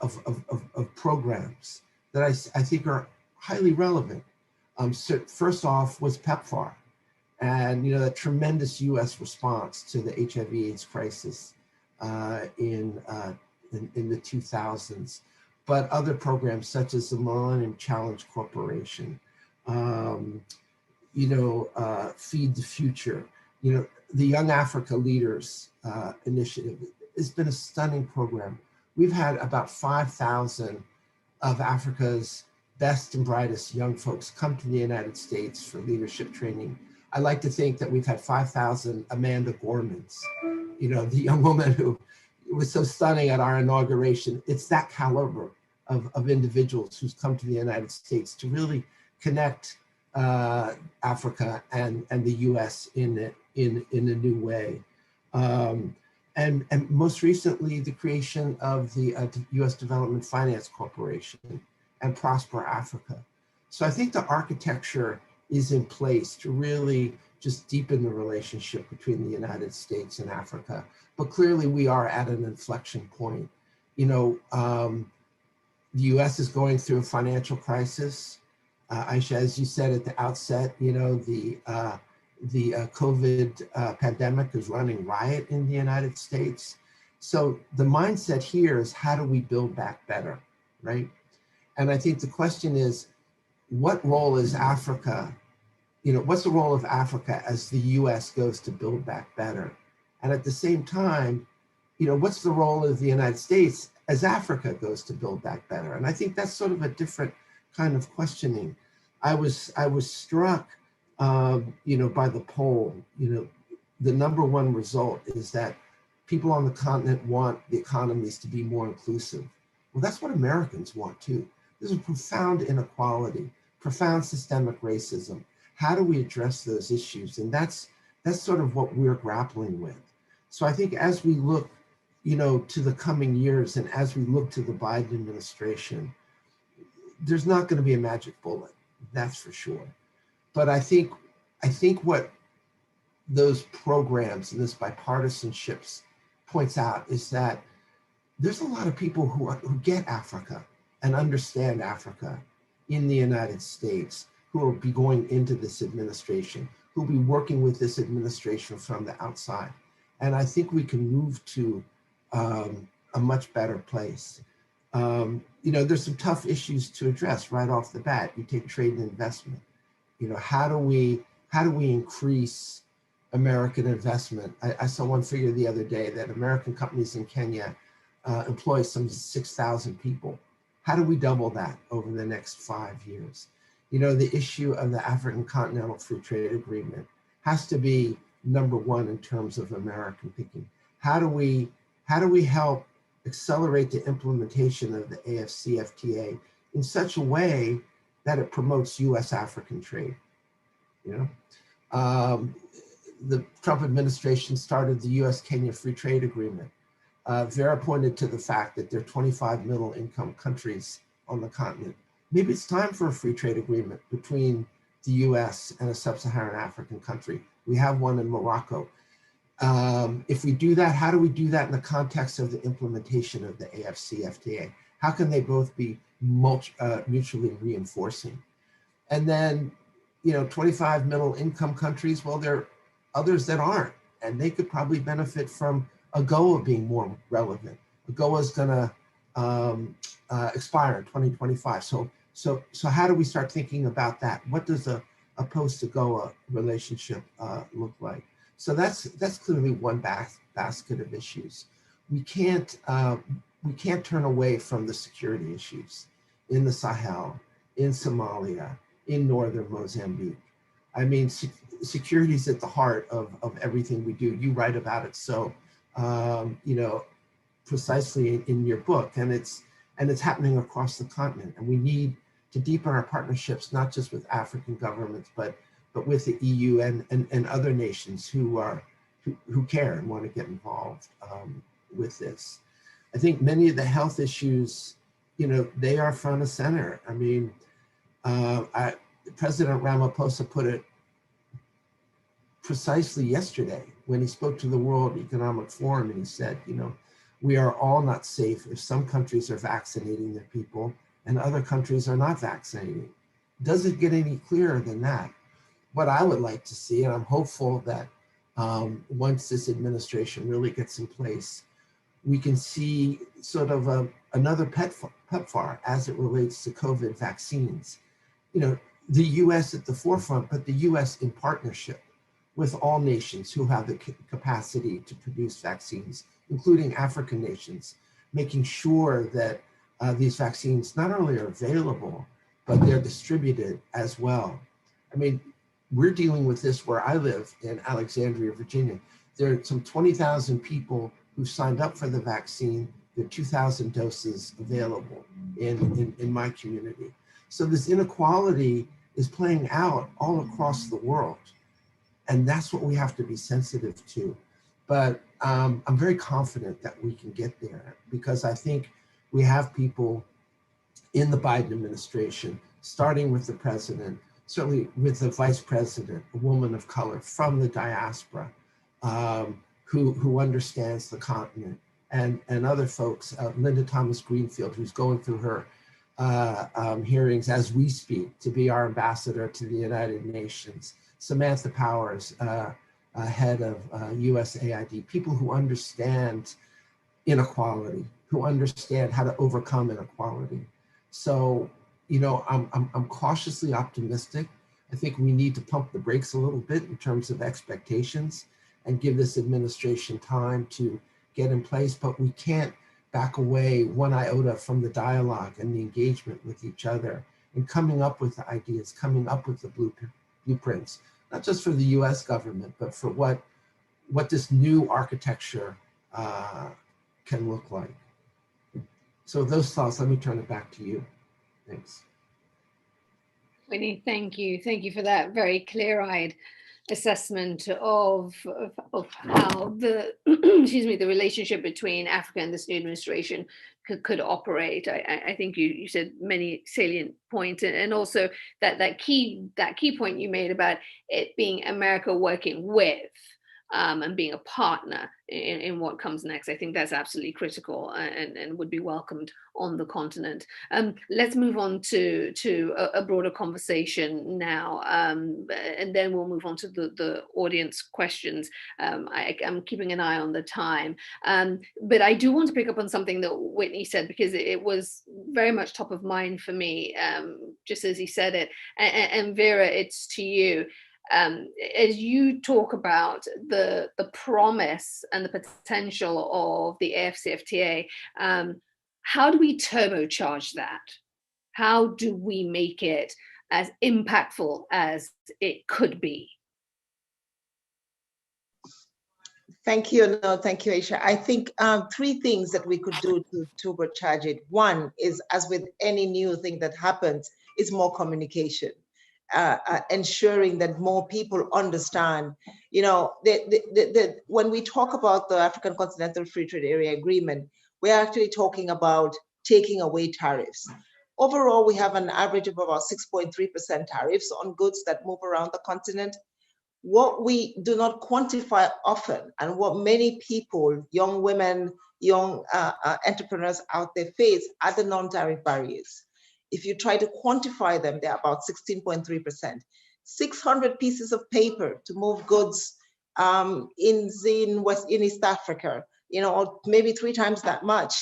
programs that I think are highly relevant. So first off was PEPFAR, and the tremendous U.S. response to the HIV/AIDS crisis in the 2000s, but other programs such as the Millennium Challenge Corporation, Feed the Future, the Young Africa Leaders Initiative has been a stunning program. We've had about 5,000 of Africa's best and brightest young folks come to the United States for leadership training. I like to think that we've had 5,000 Amanda Gormans, the young woman who was so stunning at our inauguration. It's that caliber of individuals who's come to the United States to really connect Africa and the U.S. in a new way. And most recently, the creation of the U.S. Development Finance Corporation and Prosper Africa. So I think the architecture is in place to really just deepen the relationship between the United States and Africa. But clearly we are at an inflection point. You know, the U.S. is going through a financial crisis. Aisha, as you said at the outset, you know, the COVID pandemic is running riot in the United States. So the mindset here is, how do we build back better, right? And I think the question is, what role is Africa, you know, what's the role of Africa as the US goes to build back better? And at the same time, you know, what's the role of the United States as Africa goes to build back better? And I think that's sort of a different kind of questioning. I was struck, you know, by the poll. You know, the #1 result is that people on the continent want the economies to be more inclusive. Well, that's what Americans want too. There's a profound inequality, profound systemic racism. How do we address those issues? And that's sort of what we're grappling with. So I think as we look, you know, to the coming years, and as we look to the Biden administration, there's not going to be a magic bullet, that's for sure. But I think what those programs and this bipartisanship points out is that there's a lot of people who get Africa and understand Africa in the United States, who will be going into this administration, who will be working with this administration from the outside. And I think we can move to a much better place. You know, there's some tough issues to address right off the bat. You take trade and investment. You know, how do we increase American investment? I saw one figure the other day that American companies in Kenya employ some 6,000 people. How do we double that over the next 5 years? You know, the issue of the African Continental Free Trade Agreement has to be #1 in terms of American thinking. How do we help accelerate the implementation of the FCTA in such a way that it promotes U.S.-African trade? You know, the Trump administration started the U.S.-Kenya Free Trade Agreement. Vera pointed to the fact that there are 25 middle-income countries on the continent. Maybe it's time for a free trade agreement between the U.S. and a sub-Saharan African country. We have one in Morocco. If we do that, how do we do that in the context of the implementation of the AFCFTA? How can they both be mutually reinforcing? And then, you know, 25 middle-income countries, well, there are others that aren't, and they could probably benefit from AGOA being more relevant. AGOA is going to expire in 2025. So how do we start thinking about that? What does a post-AGOA relationship look like? So that's clearly one basket of issues. We can't turn away from the security issues in the Sahel, in Somalia, in northern Mozambique. I mean, security is at the heart of everything we do. You write about it so, you know, precisely in your book, and it's happening across the continent. And we need to deepen our partnerships, not just with African governments, but with the EU and other nations who care and want to get involved with this. I think many of the health issues, you know, they are front and center. I mean, President Ramaphosa put it precisely yesterday when he spoke to the World Economic Forum, and he said, you know, we are all not safe if some countries are vaccinating their people and other countries are not vaccinating. Does it get any clearer than that? What I would like to see, and I'm hopeful that once this administration really gets in place, we can see sort of another PEPFAR as it relates to COVID vaccines. You know, the US at the forefront, but the US in partnership with all nations who have the capacity to produce vaccines, including African nations, making sure that these vaccines not only are available, but they're distributed as well. I mean, we're dealing with this where I live in Alexandria, Virginia. There are some 20,000 people who signed up for the vaccine. There are 2,000 doses available in my community. So this inequality is playing out all across the world. And that's what we have to be sensitive to. But I'm very confident that we can get there, because I think we have people in the Biden administration, starting with the president, certainly with the vice president, a woman of color from the diaspora, who understands the continent, and other folks, Linda Thomas Greenfield, who's going through her hearings as we speak to be our ambassador to the United Nations, Samantha Powers, head of USAID, people who understand inequality, who understand how to overcome inequality. So, you know, I'm cautiously optimistic. I think we need to pump the brakes a little bit in terms of expectations and give this administration time to get in place, but we can't back away one iota from the dialogue and the engagement with each other and coming up with the ideas, coming up with the blueprints, not just for the US government, but for what this new architecture can look like. So those thoughts, let me turn it back to you. Thanks. Winnie, thank you. Thank you for that very clear-eyed assessment of how the excuse me, the relationship between Africa and this new administration could operate. I think you said many salient points, and also that key point you made about it being America working with and being a partner in what comes next. I think that's absolutely critical and would be welcomed on the continent. Let's move on to a broader conversation now, and then we'll move on to the audience questions. I'm keeping an eye on the time, but I do want to pick up on something that Whitney said, because it was very much top of mind for me, just as he said it. And Vera, it's to you. As you talk about the promise and the potential of the AFCFTA, how do we turbocharge that? How do we make it as impactful as it could be? Thank you. No, thank you, Aisha. I think three things that we could do to turbocharge it. One is, as with any new thing that happens, is more communication. Ensuring that more people understand, you know, when we talk about the African Continental Free Trade Area Agreement, we're actually talking about taking away tariffs. Overall, we have an average of about 6.3% tariffs on goods that move around the continent. What we do not quantify often, and what many people, young women, young entrepreneurs out there face, are the non-tariff barriers. If you try to quantify them, they're about 16.3%. 600 pieces of paper to move goods in East Africa, you know, or maybe 3 times that much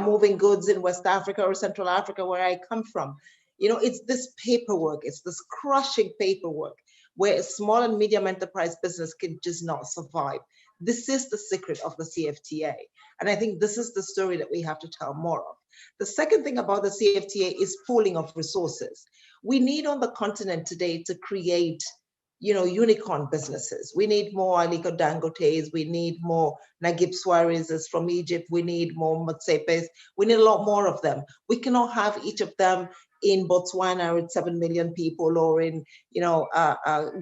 moving goods in West Africa or Central Africa, where I come from. You know, it's this paperwork, it's this crushing paperwork where a small and medium enterprise business can just not survive. This is the secret of the CFTA. And I think this is the story that we have to tell more of. The second thing about the CFTA is pooling of resources. We need on the continent today to create, you know, unicorn businesses. We need more Aliko Dangotes. We need more Naguib Suarez's from Egypt. We need more Motsepes. We need a lot more of them. We cannot have each of them in Botswana with 7 million people, or in, you know,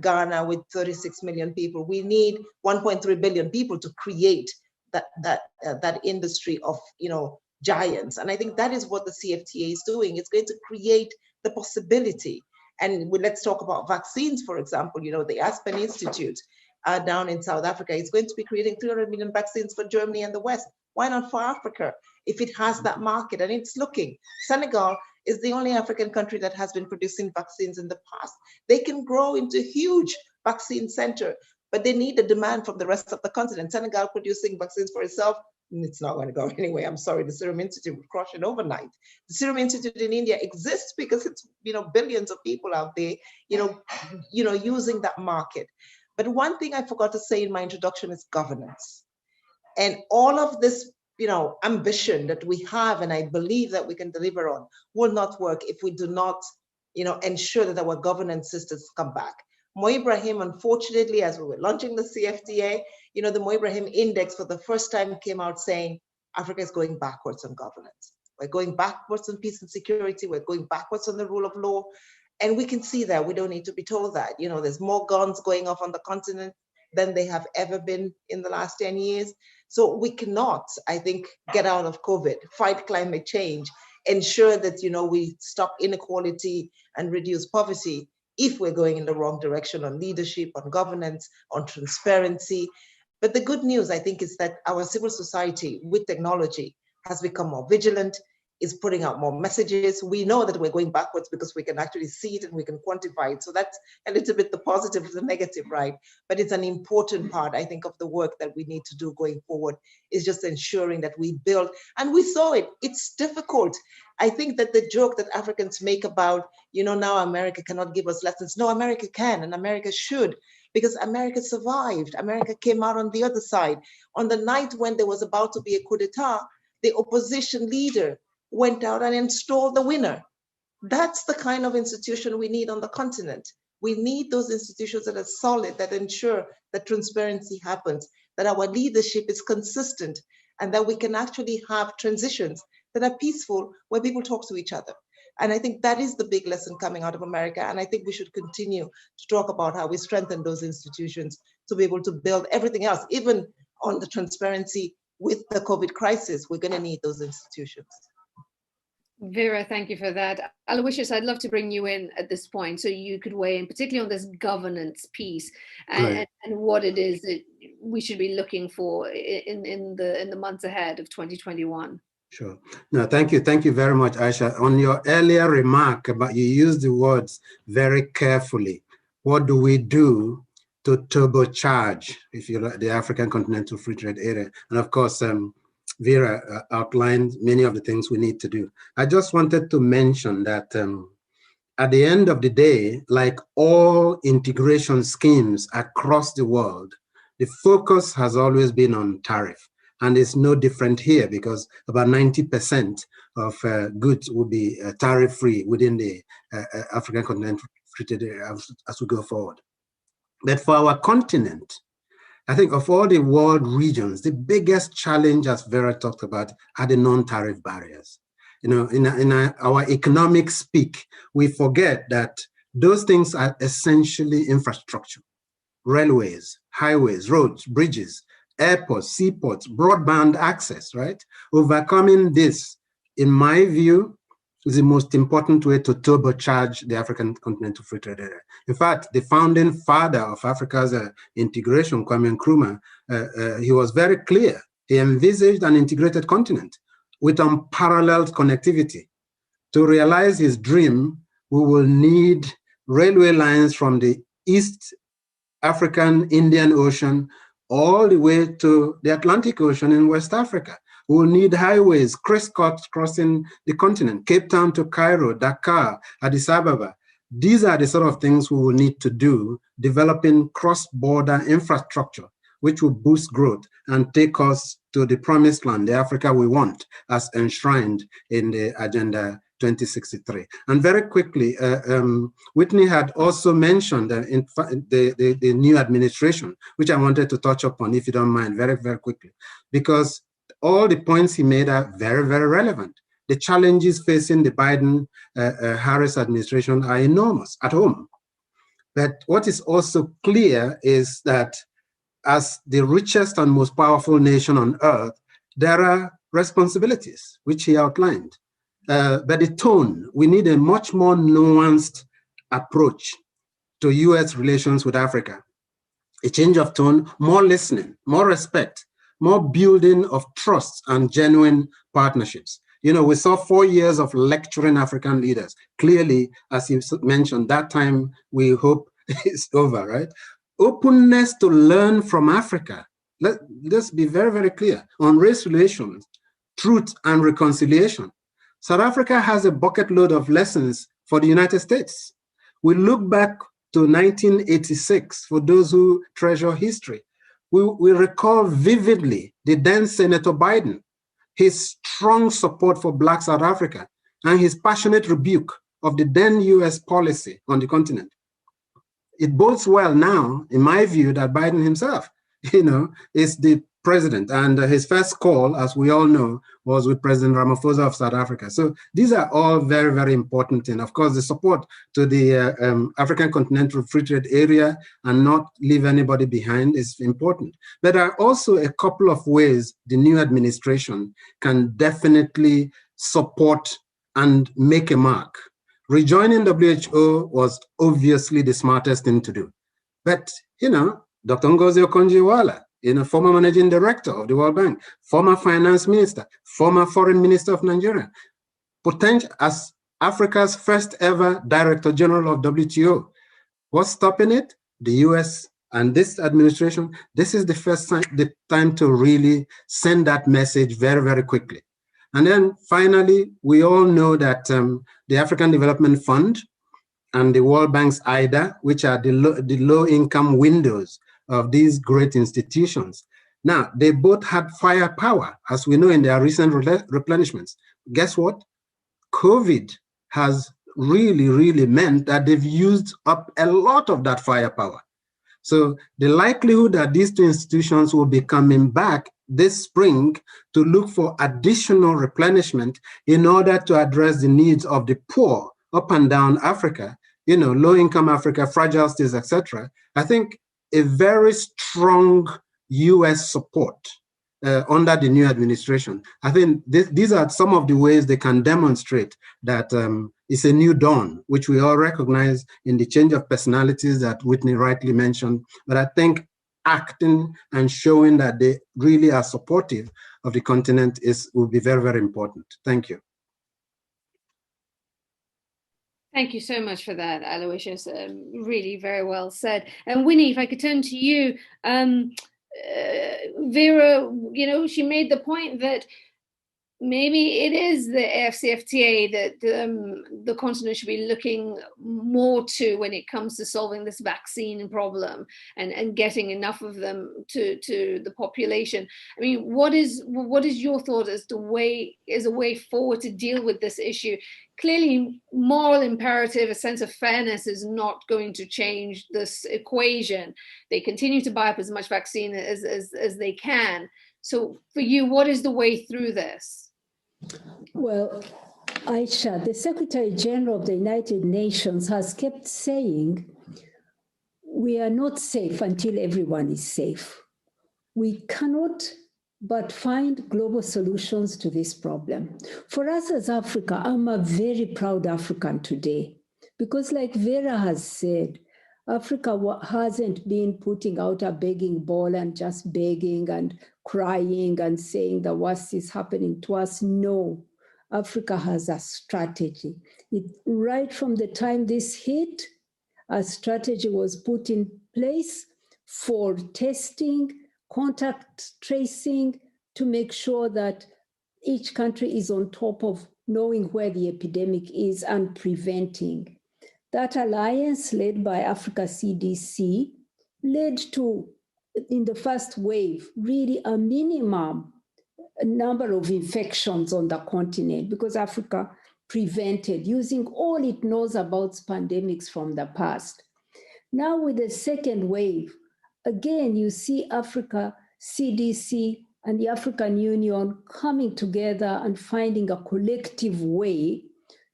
Ghana with 36 million people. We need 1.3 billion people to create that industry of, you know, giants. And I think that is what the CFTA is doing. It's going to create the possibility. And let's talk about vaccines, for example. You know, the Aspen Institute down in South Africa is going to be creating 300 million vaccines for Germany and the West. Why not for Africa, if it has that market? And it's looking. Senegal is the only African country that has been producing vaccines in the past. They can grow into a huge vaccine center, but they need the demand from the rest of the continent. Senegal producing vaccines for itself, it's not going to go anyway. I'm sorry, the Serum Institute would crush it overnight. The Serum Institute in India exists because it's, you know, billions of people out there, you know, using that market. But one thing I forgot to say in my introduction is governance. And all of this, you know, ambition that we have, and I believe that we can deliver on, will not work if we do not, you know, ensure that our governance systems come back. Mo Ibrahim, unfortunately, as we were launching the CFTA, you know, the Mo Ibrahim Index for the first time came out saying Africa is going backwards on governance. We're going backwards on peace and security. We're going backwards on the rule of law. And we can see that. We don't need to be told that. You know, there's more guns going off on the continent than they have ever been in the last 10 years. So we cannot, I think, get out of COVID, fight climate change, ensure that, you know, we stop inequality and reduce poverty if we're going in the wrong direction on leadership, on governance, on transparency. But the good news, I think, is that our civil society with technology has become more vigilant, is putting out more messages. We know that we're going backwards because we can actually see it and we can quantify it. So that's a little bit the positive, the negative, right? But it's an important part, I think, of the work that we need to do going forward, is just ensuring that we build. And we saw it. It's difficult. I think that the joke that Africans make about, you know, now America cannot give us lessons. No, America can, and America should, because America survived. America came out on the other side. On the night when there was about to be a coup d'etat, the opposition leader went out and installed the winner. That's the kind of institution we need on the continent. We need those institutions that are solid, that ensure that transparency happens, that our leadership is consistent, and that we can actually have transitions that are peaceful, where people talk to each other. And I think that is the big lesson coming out of America. And I think we should continue to talk about how we strengthen those institutions to be able to build everything else, even on the transparency with the COVID crisis. We're going to need those institutions. Vera, thank you for that. Aloysius, I'd love to bring you in at this point so you could weigh in, particularly on this governance piece and what it is that we should be looking for in the months ahead of 2021. Sure. No, thank you. Thank you very much, Aisha. On your earlier remark about, you used the words very carefully. What do we do to turbocharge, if you like, the African Continental Free Trade Area? And of course, Vera outlined many of the things we need to do. I just wanted to mention that at the end of the day, like all integration schemes across the world, the focus has always been on tariff. And it's no different here, because about 90% of goods will be tariff-free within the African Continental Free Trade Area as we go forward. But for our continent, I think of all the world regions, the biggest challenge, as Vera talked about, are the non-tariff barriers. You know, in our economic speak, we forget that those things are essentially infrastructure: railways, highways, roads, bridges, airports, seaports, broadband access, right? Overcoming this, in my view, is the most important way to turbocharge the African Continental Free Trade Area. In fact, the founding father of Africa's integration, Kwame Nkrumah, he was very clear. He envisaged an integrated continent with unparalleled connectivity. To realize his dream, we will need railway lines from the East African Indian Ocean all the way to the Atlantic Ocean in West Africa. We will need highways crisscross crossing the continent, Cape Town to Cairo, Dakar, Addis Ababa. These are the sort of things we will need to do, developing cross-border infrastructure, which will boost growth and take us to the promised land, the Africa we want, as enshrined in the Agenda 2063. And very quickly, Whitney had also mentioned the new administration, which I wanted to touch upon, if you don't mind, very, very quickly, because all the points he made are very, very relevant. The challenges facing the Biden-Harris administration are enormous at home. But what is also clear is that as the richest and most powerful nation on earth, there are responsibilities, which he outlined. But the tone, we need a much more nuanced approach to US relations with Africa. A change of tone, more listening, more respect, more building of trust and genuine partnerships. You know, we saw 4 years of lecturing African leaders. Clearly, as you mentioned, that time we hope is over, right? Openness to learn from Africa. Let's be very, very clear on race relations, truth and reconciliation. South Africa has a bucket load of lessons for the United States. We look back to 1986 for those who treasure history. We recall vividly the then Senator Biden, his strong support for Black South Africa, and his passionate rebuke of the then US policy on the continent. It bodes well now, in my view, that Biden himself, you know, is the president, and his first call, as we all know, was with President Ramaphosa of South Africa. So these are all very, very important things. Of course, the support to the African Continental Free Trade Area and not leave anybody behind is important. But there are also a couple of ways the new administration can definitely support and make a mark. Rejoining WHO was obviously the smartest thing to do. But, you know, Dr. Ngozi Okonjo-Iweala, former managing director of the World Bank, former finance minister, former foreign minister of Nigeria, potential as Africa's first ever director general of WTO. What's stopping it? The US and this administration. This is the first time, to really send that message very, very quickly. And then finally, we all know that the African Development Fund and the World Bank's IDA, which are the low-income windows of these great institutions. Now, they both had firepower, as we know in their recent replenishments. Guess what? COVID has really, really meant that they've used up a lot of that firepower. So the likelihood that these two institutions will be coming back this spring to look for additional replenishment in order to address the needs of the poor up and down Africa, low-income Africa, fragile states, etc. I think a very strong US support under the new administration. I think these are some of the ways they can demonstrate that it's a new dawn, which we all recognize in the change of personalities that Whitney rightly mentioned. But I think acting and showing that they really are supportive of the continent will be very, very important. Thank you. Thank you so much for that, Aloysius. Really very well said. And Winnie, if I could turn to you, Vera, she made the point that maybe it is the AFCFTA that the continent should be looking more to when it comes to solving this vaccine problem and getting enough of them to the population. I mean, what is your thought as a way forward to deal with this issue? Clearly, moral imperative, a sense of fairness is not going to change this equation. They continue to buy up as much vaccine as they can. So for you, what is the way through this? Well, Aisha, the Secretary General of the United Nations has kept saying, we are not safe until everyone is safe. We cannot but find global solutions to this problem. For us as Africa, I'm a very proud African today, because like Vera has said, Africa hasn't been putting out a begging bowl and just begging and crying and saying the worst is happening to us. No, Africa has a strategy. Right from the time this hit, a strategy was put in place for testing, contact tracing, to make sure that each country is on top of knowing where the epidemic is and preventing. That alliance led by Africa CDC led to, in the first wave, really a minimum number of infections on the continent, because Africa prevented using all it knows about pandemics from the past. Now with the second wave, again, you see Africa CDC and the African Union coming together and finding a collective way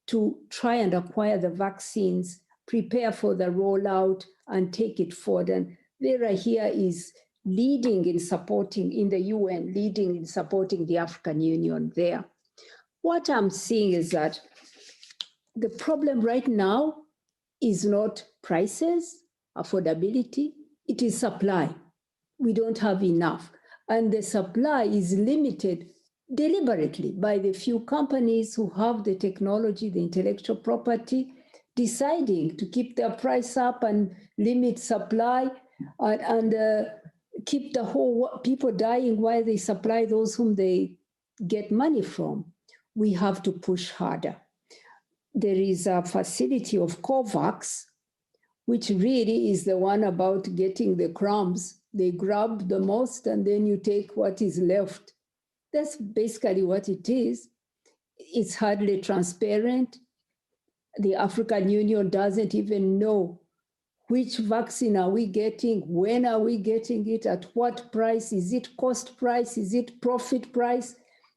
to try and acquire the vaccines, prepare for the rollout, and take it forward. And Vera here is leading in supporting, in the UN, leading in supporting the African Union there. What I'm seeing is that the problem right now is not prices, affordability, it is supply. We don't have enough. And the supply is limited deliberately by the few companies who have the technology, the intellectual property, deciding to keep their price up and limit supply and keep the whole people dying while they supply those whom they get money from. We have to push harder. There is a facility of COVAX, which really is the one about getting the crumbs. They grab the most and then you take what is left. That's basically what it is. It's hardly transparent. The African Union doesn't even know which vaccine are we getting? When are we getting it? At what price? Is it cost price? Is it profit price?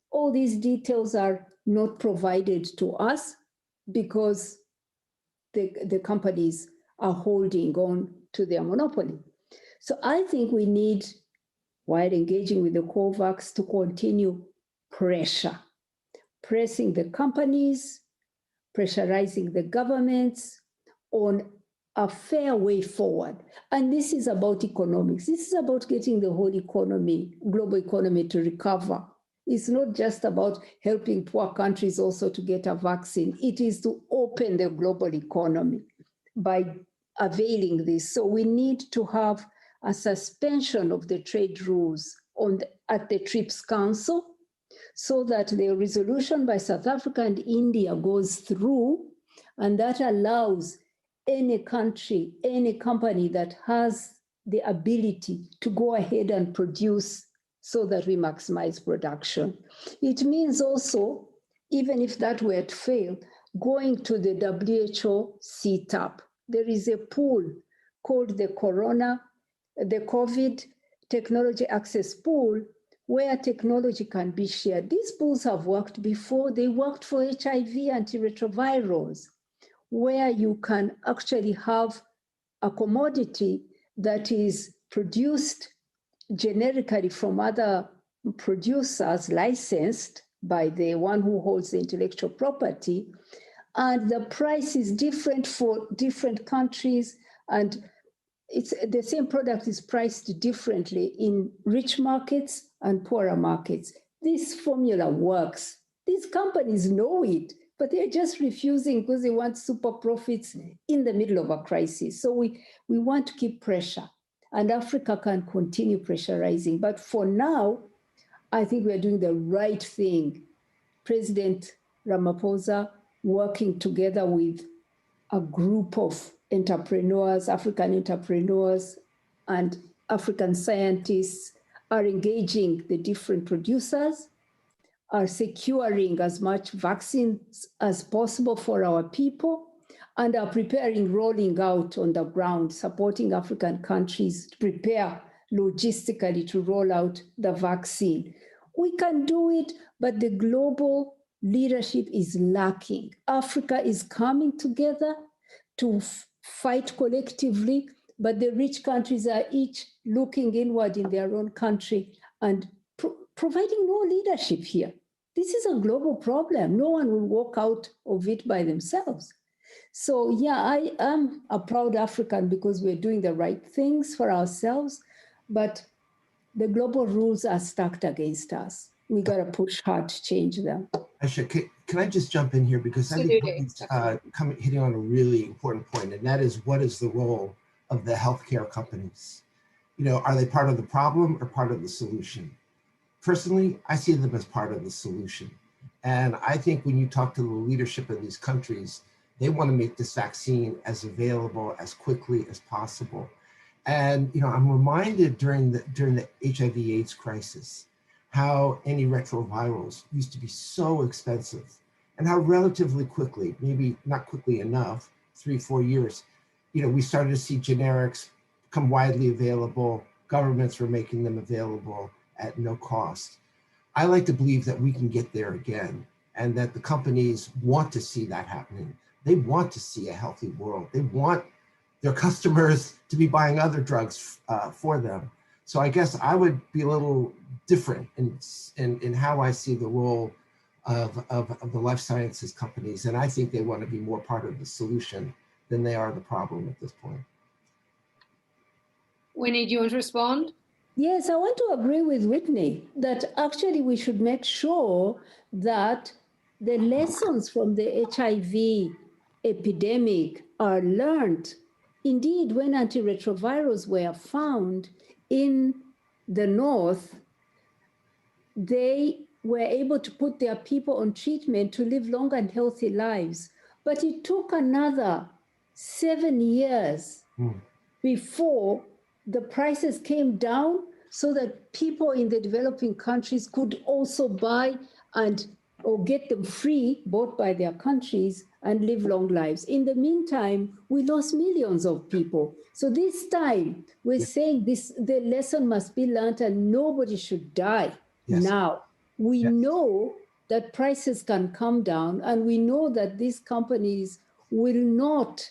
All these details are not provided to us because the companies are holding on to their monopoly. So I think we need, while engaging with the COVAX, to continue pressing the companies, pressurizing the governments on a fair way forward. And this is about economics. This is about getting the whole economy, global economy, to recover. It's not just about helping poor countries also to get a vaccine. It is to open the global economy by availing this. So we need to have a suspension of the trade rules at the TRIPS Council so that the resolution by South Africa and India goes through, and that allows any country, any company that has the ability to go ahead and produce so that we maximize production. It means also, even if that were to fail, going to the WHO CTAP. There is a pool called the COVID Technology Access Pool, where technology can be shared. These pools have worked before. They worked for HIV antiretrovirals, where you can actually have a commodity that is produced generically from other producers licensed by the one who holds the intellectual property, and the price is different for different countries, and it's the same product is priced differently in rich markets and poorer markets. This formula works. These companies know it, but they're just refusing because they want super profits in the middle of a crisis. So we want to keep pressure, and Africa can continue pressurizing. But for now, I think we're doing the right thing. President Ramaphosa working together with a group of entrepreneurs, African entrepreneurs, and African scientists are engaging the different producers, are securing as much vaccines as possible for our people, and are preparing, rolling out on the ground, supporting African countries to prepare logistically to roll out the vaccine. We can do it, but the global leadership is lacking. Africa is coming together to fight collectively, but the rich countries are each looking inward in their own country and providing no leadership here. This is a global problem. No one will walk out of it by themselves. So yeah, I am a proud African because we're doing the right things for ourselves, but the global rules are stacked against us. We got to push hard to change them. Aisha, can I just jump in here, because I think he's hitting on a really important point, and that is, what is the role of the healthcare companies? You know, are they part of the problem or part of the solution? Personally, I see them as part of the solution. And I think when you talk to the leadership of these countries, they want to make this vaccine as available as quickly as possible. And you know, I'm reminded during the HIV/AIDS crisis, how antiretrovirals used to be so expensive, and how relatively quickly, maybe not quickly enough, 3-4 years, you know, we started to see generics become widely available. Governments were making them available at no cost. I like to believe that we can get there again, and that the companies want to see that happening. They want to see a healthy world. They want their customers to be buying other drugs for them. So I guess I would be a little different in how I see the role of the life sciences companies. And I think they want to be more part of the solution than they are the problem at this point. Winnie, do you want to respond? Yes, I want to agree with Whitney that actually we should make sure that the lessons from the HIV epidemic are learned. Indeed, when antiretrovirals were found in the North, they were able to put their people on treatment to live long and healthy lives. But it took another 7 years before the prices came down so that people in the developing countries could also buy and or get them free, bought by their countries, and live long lives. In the meantime, we lost millions of people. So this time, we're saying the lesson must be learned and nobody should die now. We know that prices can come down, and we know that these companies will not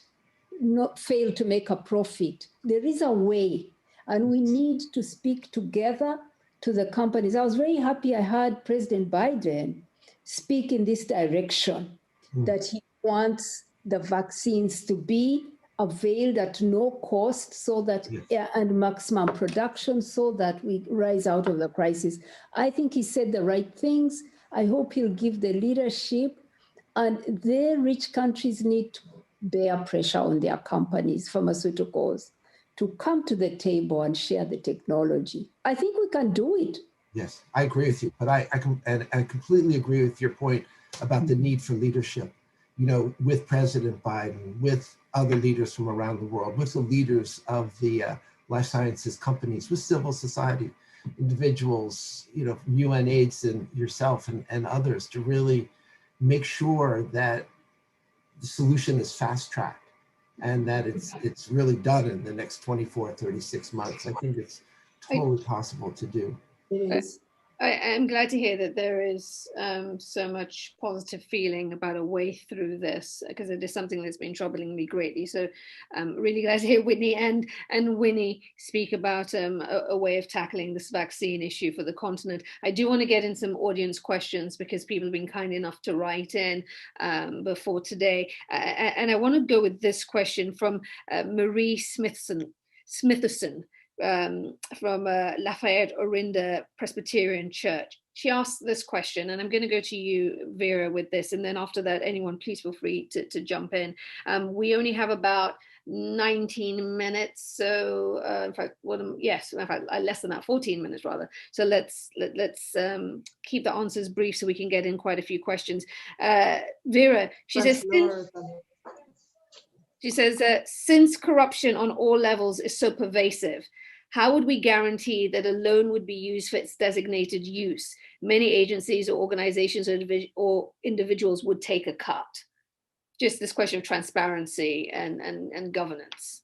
fail to make a profit. There is a way, and we need to speak together to the companies. I was very happy I heard President Biden speak in this direction, that he wants the vaccines to be availed at no cost, so that and maximum production, so that we rise out of the crisis. I think he said the right things. I hope he'll give the leadership, and the rich countries need to bear pressure on their companies, pharmaceuticals, to come to the table and share the technology. I think we can do it. Yes, I agree with you, but I completely agree with your point about the need for leadership. You know, with President Biden, with other leaders from around the world, with the leaders of the life sciences companies, with civil society, individuals, you know, UNAIDS and yourself and others, to really make sure that the solution is fast-tracked and that it's really done in the next 24, 36 months. I think it's totally possible to do. It is. I'm glad to hear that there is so much positive feeling about a way through this, because it is something that's been troubling me greatly. So I'm really glad to hear Whitney and Winnie speak about a way of tackling this vaccine issue for the continent. I do want to get in some audience questions, because people have been kind enough to write in before today. And I want to go with this question from Marie Smithson. From Lafayette Orinda Presbyterian Church. She asked this question, and I'm going to go to you, Vera, with this, and then after that, anyone, please feel free to jump in. We only have about 19 minutes, so in fact, less than that, 14 minutes rather. So let's keep the answers brief so we can get in quite a few questions. Vera, she says, since corruption on all levels is so pervasive, how would we guarantee that a loan would be used for its designated use? Many agencies or organizations or individuals would take a cut. Just this question of transparency and governance.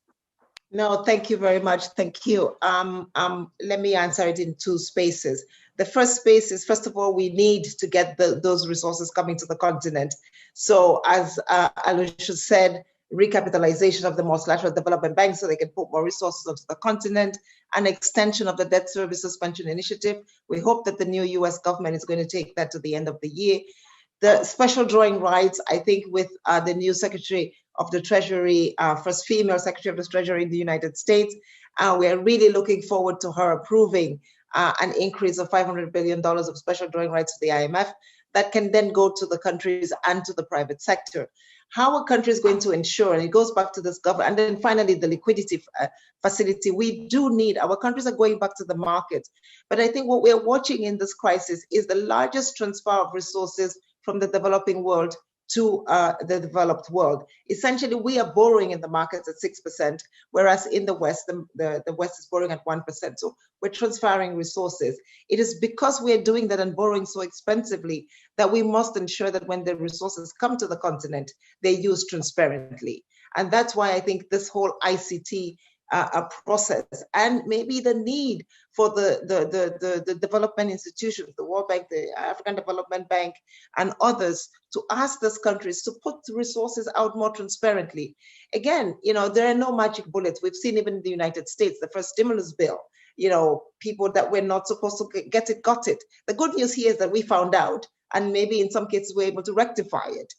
No, thank you very much. Thank you. Let me answer it in two spaces. The first space is, first of all, we need to get those resources coming to the continent. So as Aloysius said, recapitalization of the multilateral development bank so they can put more resources onto the continent, an extension of the debt service suspension initiative. We hope that the new US government is going to take that to the end of the year. The special drawing rights, I think with the new Secretary of the Treasury, first female Secretary of the Treasury in the United States, we are really looking forward to her approving an increase of $500 billion of special drawing rights to the IMF that can then go to the countries and to the private sector. How are countries going to ensure, and it goes back to this government, and then finally the liquidity facility. We do need, our countries are going back to the market. But I think what we're watching in this crisis is the largest transfer of resources from the developing world to the developed world. Essentially, we are borrowing in the markets at 6%, whereas in the West, the West is borrowing at 1%. So we're transferring resources. It is because we're doing that and borrowing so expensively that we must ensure that when the resources come to the continent, they're used transparently. And that's why I think this whole ICT process, and maybe the need for the development institutions, the World Bank, the African Development Bank, and others, to ask these countries to put resources out more transparently. Again, you know, there are no magic bullets. We've seen even in the United States, the first stimulus bill, you know, people that were not supposed to get it, got it. The good news here is that we found out, and maybe in some cases we're able to rectify it.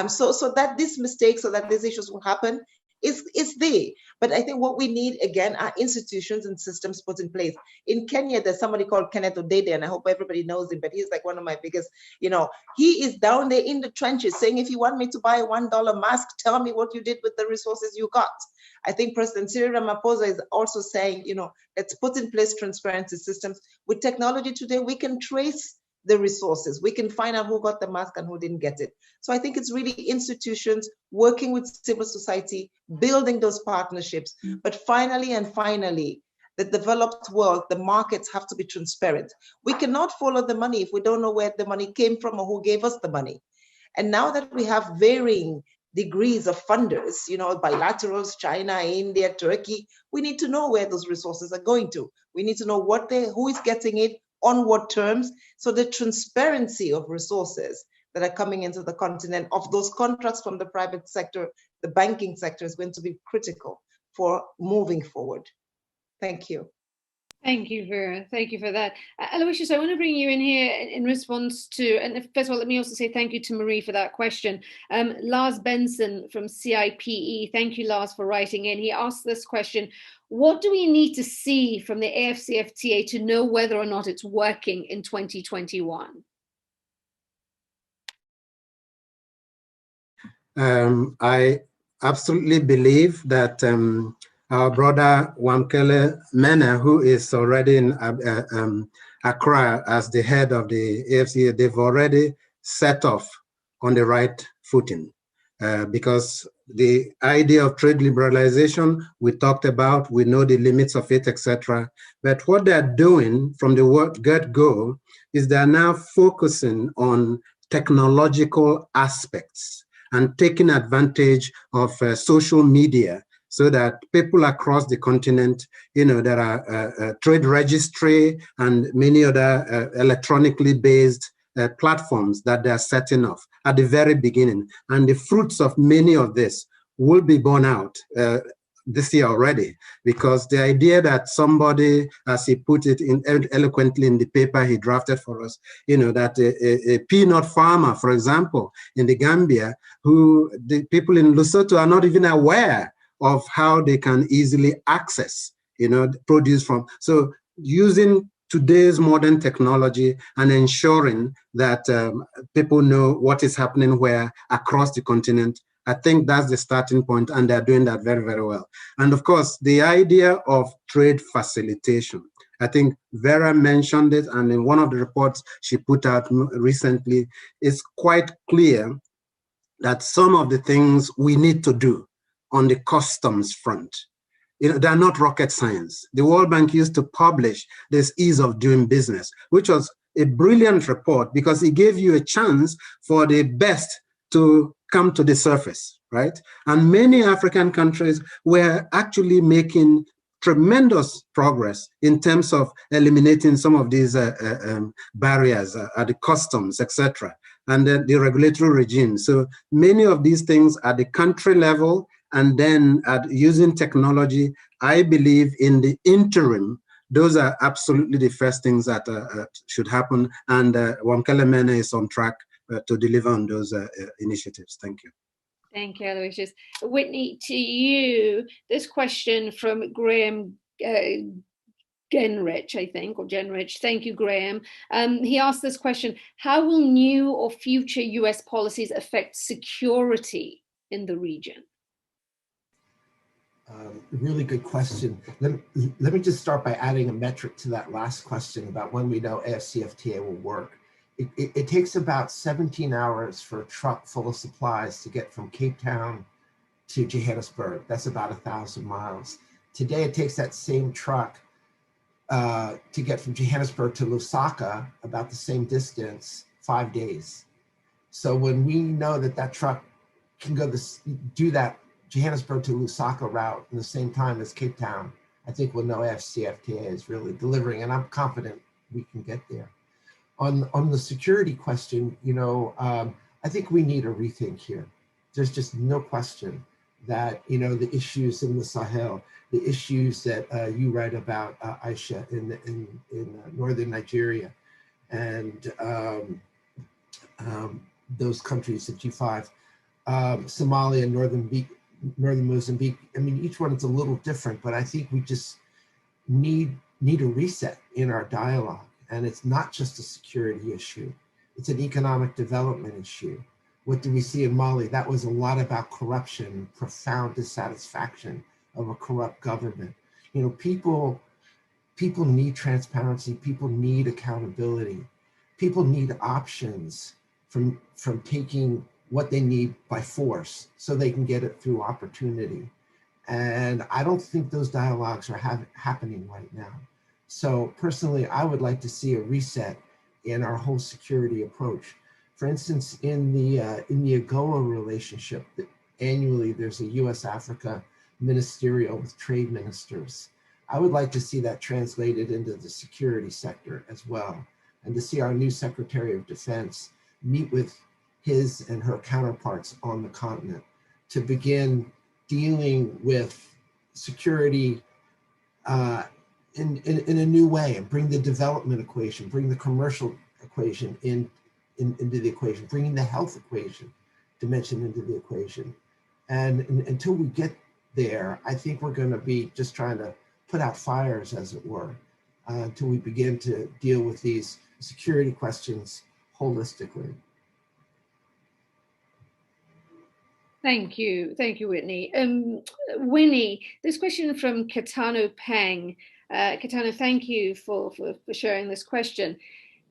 So that these mistakes or that these issues will happen is there. But I think what we need, again, are institutions and systems put in place. In Kenya, there's somebody called Kenneth Odede, and I hope everybody knows him, but he's like one of my biggest, you know, he is down there in the trenches saying, if you want me to buy a $1 mask, tell me what you did with the resources you got. I think President Cyril Ramaphosa is also saying, you know, let's put in place transparency systems. With technology today, we can trace the resources. We can find out who got the mask and who didn't get it. So I think it's really institutions working with civil society, building those partnerships. But finally, the developed world, the markets have to be transparent. We cannot follow the money if we don't know where the money came from or who gave us the money. And now that we have varying degrees of funders, you know, bilaterals, China, India, Turkey, we need to know where those resources are going to. We need to know who is getting it, on what terms. So the transparency of resources that are coming into the continent, of those contracts from the private sector, the banking sector, is going to be critical for moving forward. Thank you. Thank you, Vera. Thank you for that. Aloysius, I want to bring you in here in response to, and first of all, let me also say thank you to Marie for that question. Lars Benson from CIPE, thank you, Lars, for writing in. He asked this question: what do we need to see from the AFCFTA to know whether or not it's working in 2021? I absolutely believe that our brother Wamkele Mene, who is already in Accra as the head of the AFCTA, they've already set off on the right footing. Because the idea of trade liberalization, we talked about, we know the limits of it, etc. But what they're doing from the get-go is they're now focusing on technological aspects and taking advantage of social media, so that people across the continent, you know, there are trade registry and many other electronically based platforms that they're setting off at the very beginning. And the fruits of many of this will be borne out this year already, because the idea that somebody, as he put it in eloquently in the paper he drafted for us, you know, that a peanut farmer, for example, in the Gambia, who the people in Lesotho are not even aware of how they can easily access, you know, produce from. So using today's modern technology and ensuring that people know what is happening where across the continent, I think that's the starting point, and they're doing that very, very well. And of course, the idea of trade facilitation, I think Vera mentioned it, and in one of the reports she put out recently, it's quite clear that some of the things we need to do on the customs front, you know, they're not rocket science. The World Bank used to publish this ease of doing business, which was a brilliant report because it gave you a chance for the best to come to the surface, right? And many African countries were actually making tremendous progress in terms of eliminating some of these barriers at the customs, etc., and the regulatory regime. So many of these things at the country level, and then at using technology, I believe in the interim, those are absolutely the first things that should happen. And Wamkele Mene is on track to deliver on those initiatives. Thank you. Thank you, Aloysius. Whitney, to you, this question from Graham Genrich, I think, or Genrich. Thank you, Graham. He asked this question: how will new or future US policies affect security in the region? Really good question. Let me just start by adding a metric to that last question about when we know AFCFTA will work. It takes about 17 hours for a truck full of supplies to get from Cape Town to Johannesburg. That's about 1,000 miles. Today, it takes that same truck to get from Johannesburg to Lusaka, about the same distance, 5 days. So when we know that that truck can go do that Johannesburg to Lusaka route in the same time as Cape Town, I think we'll know AFCFTA is really delivering, and I'm confident we can get there. On the security question, you know, I think we need a rethink here. There's just no question that, you know, the issues in the Sahel, the issues that you write about, Aisha, in northern Nigeria, and those countries, the G5, Somalia, northern Mozambique. I mean, each one is a little different, but I think we just need a reset in our dialogue. And it's not just a security issue. It's an economic development issue. What do we see in Mali? That was a lot about corruption, profound dissatisfaction of a corrupt government. You know, people need transparency. People need accountability. People need options from taking what they need by force so they can get it through opportunity. And I don't think those dialogues are happening right now. So personally, I would like to see a reset in our whole security approach. For instance, in the AGOA relationship, annually there's a US-Africa ministerial with trade ministers. I would like to see that translated into the security sector as well, and to see our new Secretary of Defense meet with his and her counterparts on the continent to begin dealing with security in a new way, and bring the development equation, bring the commercial equation into the equation, bringing the health equation dimension into the equation. And until we get there, I think we're going to be just trying to put out fires, as it were, until we begin to deal with these security questions holistically. Thank you, Whitney. Winnie, this question from Katano Peng. Katano, thank you for sharing this question.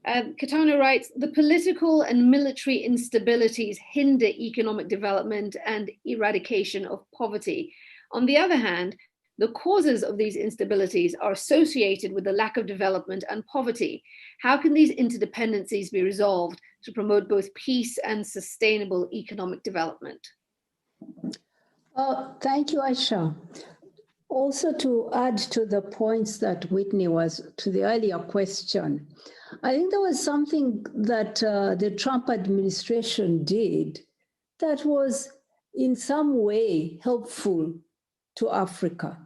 Katano writes, the political and military instabilities hinder economic development and eradication of poverty. On the other hand, the causes of these instabilities are associated with the lack of development and poverty. How can these interdependencies be resolved to promote both peace and sustainable economic development? Thank you, Aisha. Also, to add to the points that Whitney was to the earlier question, I think there was something that the Trump administration did that was in some way helpful to Africa.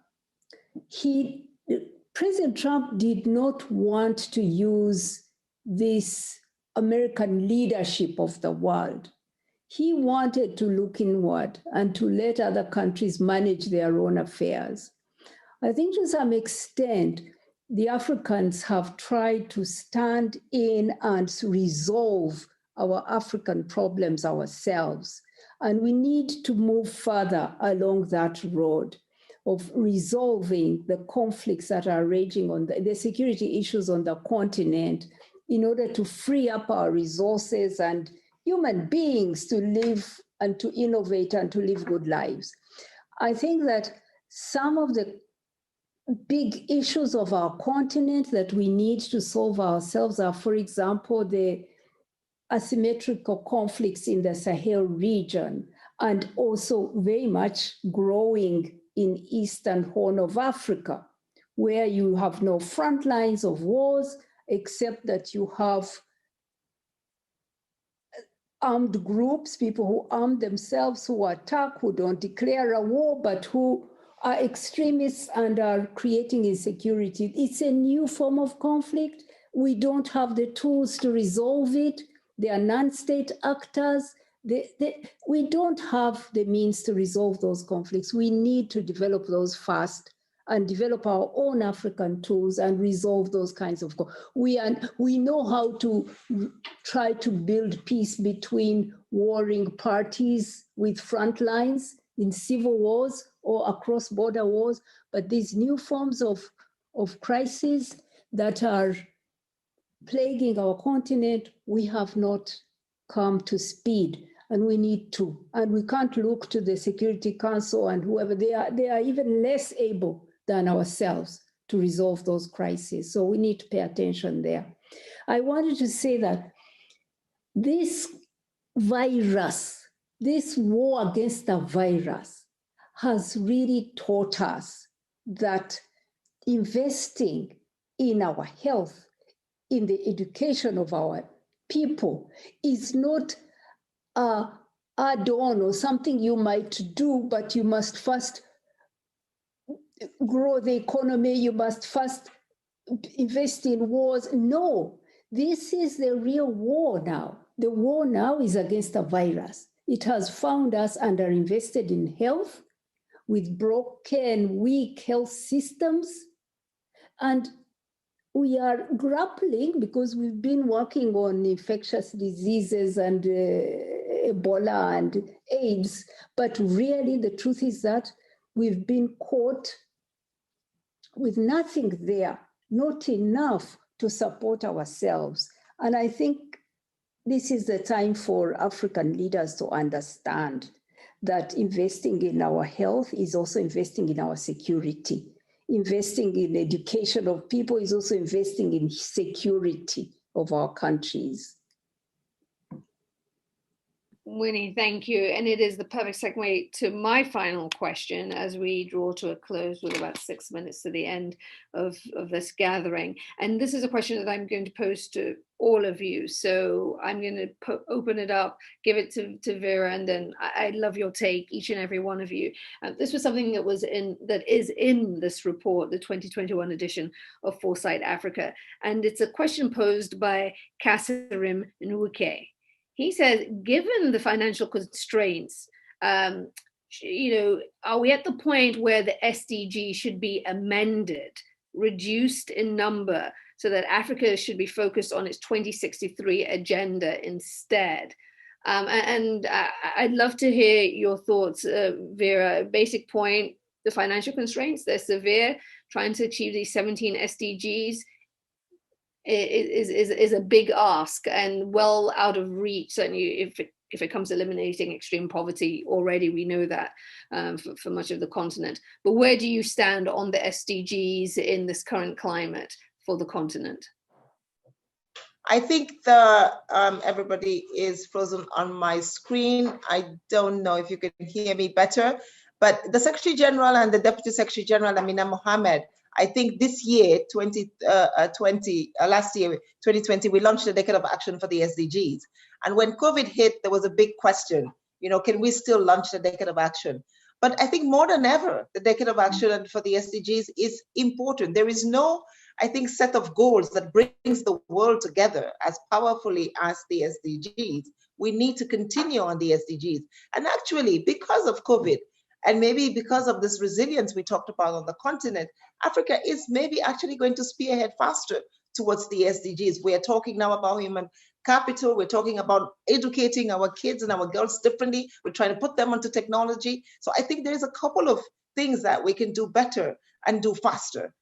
President Trump did not want to use this American leadership of the world. He wanted to look inward and to let other countries manage their own affairs. I think to some extent, the Africans have tried to stand in and resolve our African problems ourselves. And we need to move further along that road of resolving the conflicts that are raging on the security issues on the continent in order to free up our resources and human beings to live and to innovate and to live good lives. I think that some of the big issues of our continent that we need to solve ourselves are, for example, the asymmetrical conflicts in the Sahel region, and also very much growing in Eastern Horn of Africa, where you have no front lines of wars, except that you have armed groups, people who arm themselves, who attack, who don't declare a war, but who are extremists and are creating insecurity. It's a new form of conflict. We don't have the tools to resolve it. They are non-state actors. We don't have the means to resolve those conflicts. We need to develop those fast and develop our own African tools and resolve those kinds of conflicts. We know how to try to build peace between warring parties with front lines in civil wars or across border wars, but these new forms of crises that are plaguing our continent, we have not come to speed, and we need to. And we can't look to the Security Council and whoever, they are even less able than ourselves to resolve those crises. So we need to pay attention there. I wanted to say that this virus, this war against the virus, has really taught us that investing in our health, in the education of our people, is not an add-on or something you might do, but you must first grow the economy, you must first invest in wars. No, this is the real war now. The war now is against a virus. It has found us underinvested in health, with broken, weak health systems. And we are grappling because we've been working on infectious diseases and Ebola and AIDS. But really, the truth is that we've been caught with nothing there, not enough to support ourselves. And I think this is the time for African leaders to understand that investing in our health is also investing in our security. Investing in education of people is also investing in security of our countries. Winnie, thank you. And it is the perfect segue to my final question as we draw to a close with about 6 minutes to the end of this gathering. And this is a question that I'm going to pose to all of you. So I'm going to open it up, give it to Vera, and then I'd love your take, each and every one of you. This was something that is in this report, the 2021 edition of Foresight Africa. And it's a question posed by Kasarim Nwuke. He says, given the financial constraints, are we at the point where the SDG should be amended, reduced in number, so that Africa should be focused on its 2063 agenda instead? And I'd love to hear your thoughts, Vera. Basic point, the financial constraints, they're severe. Trying to achieve these 17 SDGs is a big ask and well out of reach, certainly if it comes to eliminating extreme poverty. Already we know that for much of the continent. But where do you stand on the SDGs in this current climate for the continent? I think everybody is frozen on my screen. I don't know if you can hear me better, but the Secretary General and the Deputy Secretary General, Amina Mohammed, I think this year, last year, 2020, we launched a decade of action for the SDGs. And when COVID hit, there was a big question, can we still launch the decade of action? But I think more than ever, the decade of action for the SDGs is important. There is no, I think, set of goals that brings the world together as powerfully as the SDGs. We need to continue on the SDGs. And actually, because of COVID, and maybe because of this resilience we talked about on the continent, Africa is maybe actually going to spearhead faster towards the SDGs. We are talking now about human capital. We're talking about educating our kids and our girls differently. We're trying to put them onto technology. So I think there's a couple of things that we can do better and do faster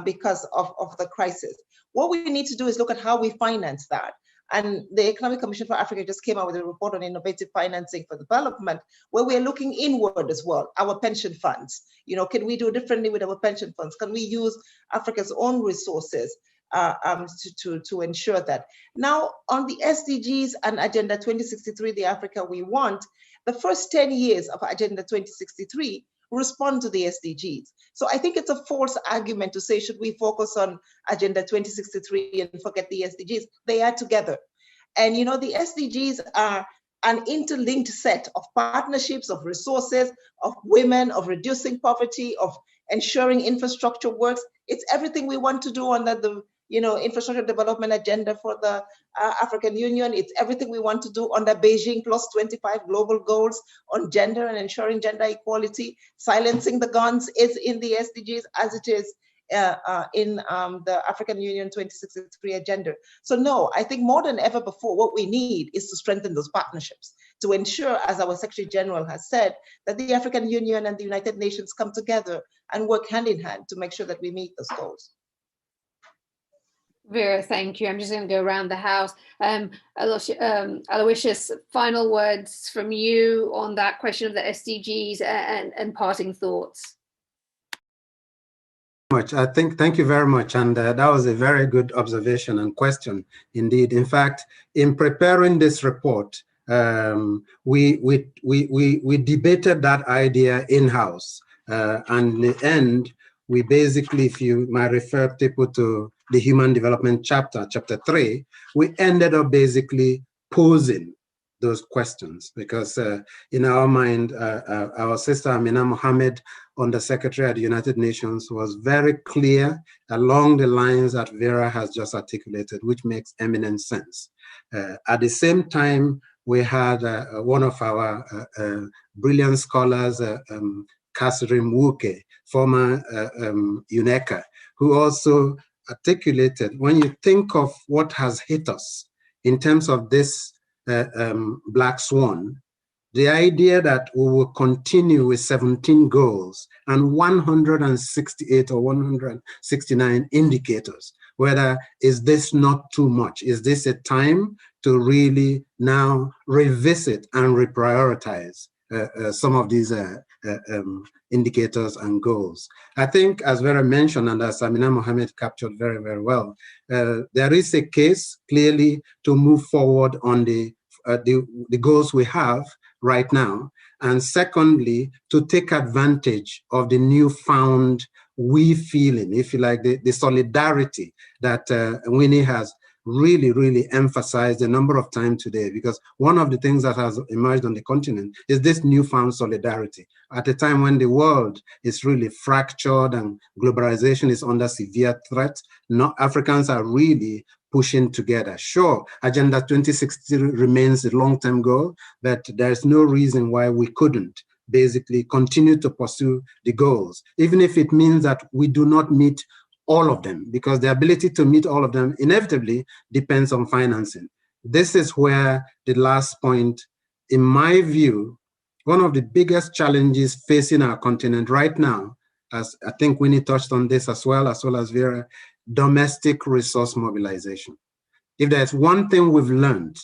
because of the crisis. What we need to do is look at how we finance that. And the Economic Commission for Africa just came out with a report on innovative financing for development, where we're looking inward as well, our pension funds. Can we do differently with our pension funds? Can we use Africa's own resources to ensure that? Now, on the SDGs and Agenda 2063, the Africa we want, the first 10 years of Agenda 2063 respond to the SDGs. So I think it's a false argument to say, should we focus on Agenda 2063 and forget the SDGs? They are together. And the SDGs are an interlinked set of partnerships, of resources, of women, of reducing poverty, of ensuring infrastructure works. It's everything we want to do under the infrastructure development agenda for the African Union. It's everything we want to do under Beijing Plus 25 global goals on gender and ensuring gender equality. Silencing the guns is in the SDGs as it is in the African Union 2063 agenda. So no, I think more than ever before, what we need is to strengthen those partnerships to ensure, as our Secretary General has said, that the African Union and the United Nations come together and work hand in hand to make sure that we meet those goals. Vera, thank you. I'm just going to go around the house. Aloysius, final words from you on that question of the SDGs and parting thoughts. Thank you very much. And that was a very good observation and question indeed. In fact, in preparing this report, we debated that idea in-house. And in the end, we basically, if you might refer people to the Human Development chapter 3, we ended up basically posing those questions because in our mind, our sister Amina Mohammed, under Secretary at the United Nations, was very clear along the lines that Vera has just articulated, which makes eminent sense. At the same time, we had one of our brilliant scholars, Kasarim Nwuke, former UNECA, who also articulated, when you think of what has hit us in terms of this black swan, the idea that we will continue with 17 goals and 168 or 169 indicators, whether is this not too much? Is this a time to really now revisit and reprioritize some of these indicators and goals. I think, as Vera mentioned, and as Amina Mohammed captured very, very well, there is a case clearly to move forward on the goals we have right now. And secondly, to take advantage of the newfound we feeling, if you like, the solidarity that Winnie has really, really emphasized a number of times today, because one of the things that has emerged on the continent is this newfound solidarity. At a time when the world is really fractured and globalization is under severe threat, Africans are really pushing together. Sure, Agenda 2060 remains a long-term goal, but there's no reason why we couldn't basically continue to pursue the goals, even if it means that we do not meet all of them, because the ability to meet all of them inevitably depends on financing. This is where the last point, in my view, one of the biggest challenges facing our continent right now, as I think Winnie touched on this as well as Vera, domestic resource mobilization. If there's one thing we've learned,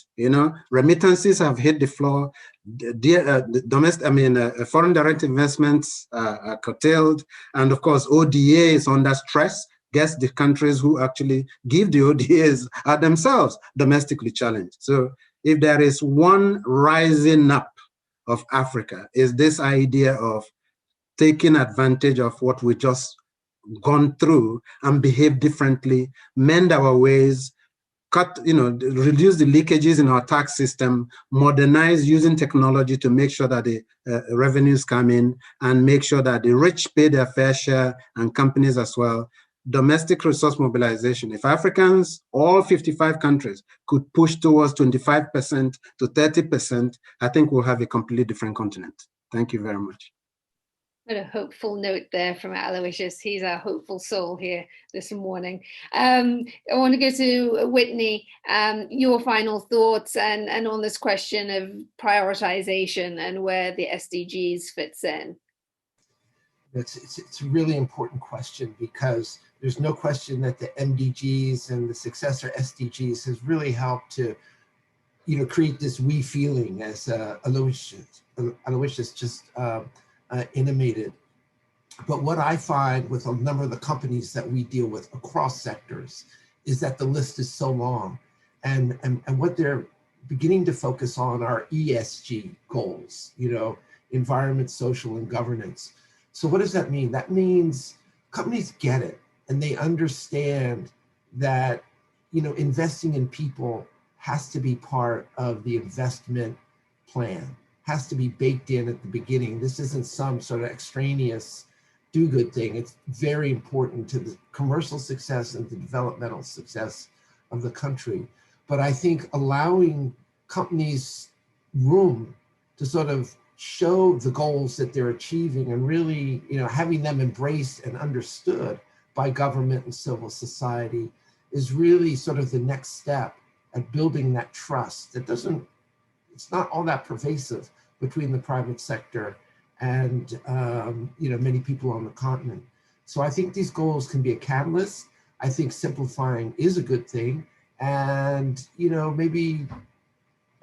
remittances have hit the floor. Foreign direct investments are curtailed, and of course, ODA is under stress. Guess the countries who actually give the ODAs are themselves domestically challenged. So, if there is one rising up of Africa, is this idea of taking advantage of what we just gone through and behave differently, mend our ways, reduce the leakages in our tax system, modernize using technology to make sure that the revenues come in, and make sure that the rich pay their fair share and companies as well. Domestic resource mobilization. If Africans, all 55 countries, could push towards 25% to 30%, I think we'll have a completely different continent. Thank you very much. What a hopeful note there from Aloysius. He's our hopeful soul here this morning. I want to go to Whitney, your final thoughts and on this question of prioritization and where the SDGs fits in. It's a really important question, because there's no question that the MDGs and the successor SDGs has really helped to, create this we feeling, as Aloysius just intimated. But what I find with a number of the companies that we deal with across sectors is that the list is so long, and what they're beginning to focus on are ESG goals, environment, social, and governance. So what does that mean? That means companies get it, and they understand that, investing in people has to be part of the investment plan, has to be baked in at the beginning. This isn't some sort of extraneous do-good thing. It's very important to the commercial success and the developmental success of the country. But I think allowing companies room to sort of show the goals that they're achieving, and really, having them embraced and understood by government and civil society, is really sort of the next step at building that trust that it's not all that pervasive between the private sector and many people on the continent. So I think these goals can be a catalyst. I think simplifying is a good thing, and maybe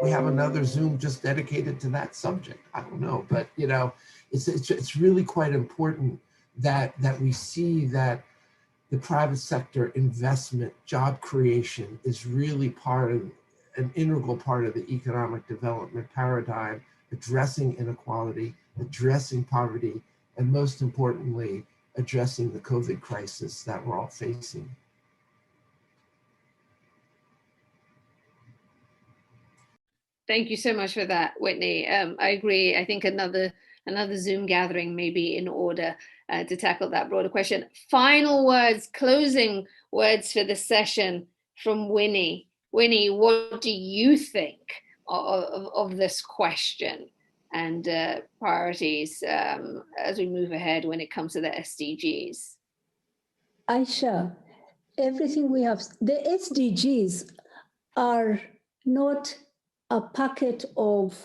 we have another Zoom just dedicated to that subject. I don't know, but it's really quite important that we see that the private sector investment, job creation is really an integral part of the economic development paradigm, addressing inequality, addressing poverty, and most importantly, addressing the COVID crisis that we're all facing. Thank you so much for that, Whitney. I agree. I think another Zoom gathering may be in order to tackle that broader question. Final words, closing words for the session from Winnie. Winnie, what do you think of this question and priorities as we move ahead when it comes to the SDGs? Aisha, everything we have, the SDGs are not a packet of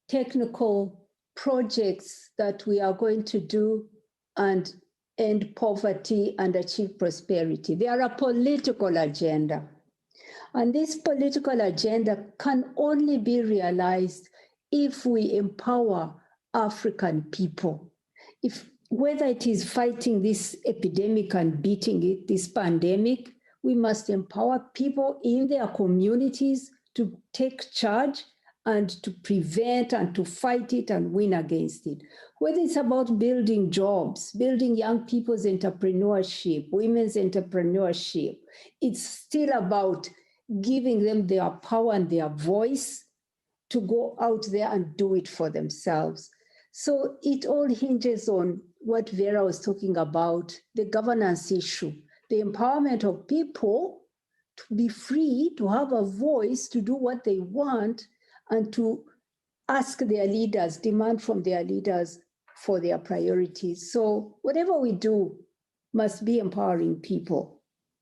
technical projects that we are going to do and end poverty and achieve prosperity. They are a political agenda. And this political agenda can only be realized if we empower African people. Whether it is fighting this epidemic and beating it, this pandemic, we must empower people in their communities to take charge and to prevent and to fight it and win against it. Whether it's about building jobs, building young people's entrepreneurship, women's entrepreneurship, it's still about giving them their power and their voice to go out there and do it for themselves. So it all hinges on what Vera was talking about, the governance issue, the empowerment of people to be free, to have a voice, to do what they want, and to ask their leaders, demand from their leaders for their priorities. So whatever we do must be empowering people.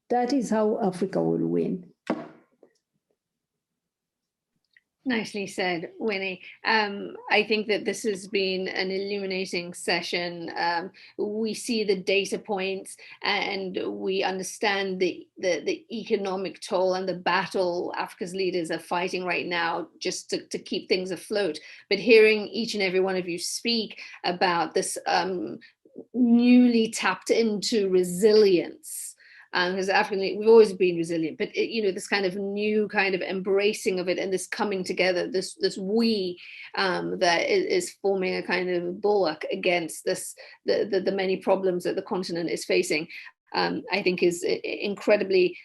That is how Africa will win. Nicely said, Winnie. I think that this has been an illuminating session. We see the data points and we understand the economic toll and the battle Africa's leaders are fighting right now just to keep things afloat. But hearing each and every one of you speak about this newly tapped into resilience, because African, we've always been resilient, but this kind of new kind of embracing of it and this coming together, this we that is forming a kind of bulwark against the many problems that the continent is facing, I think is incredibly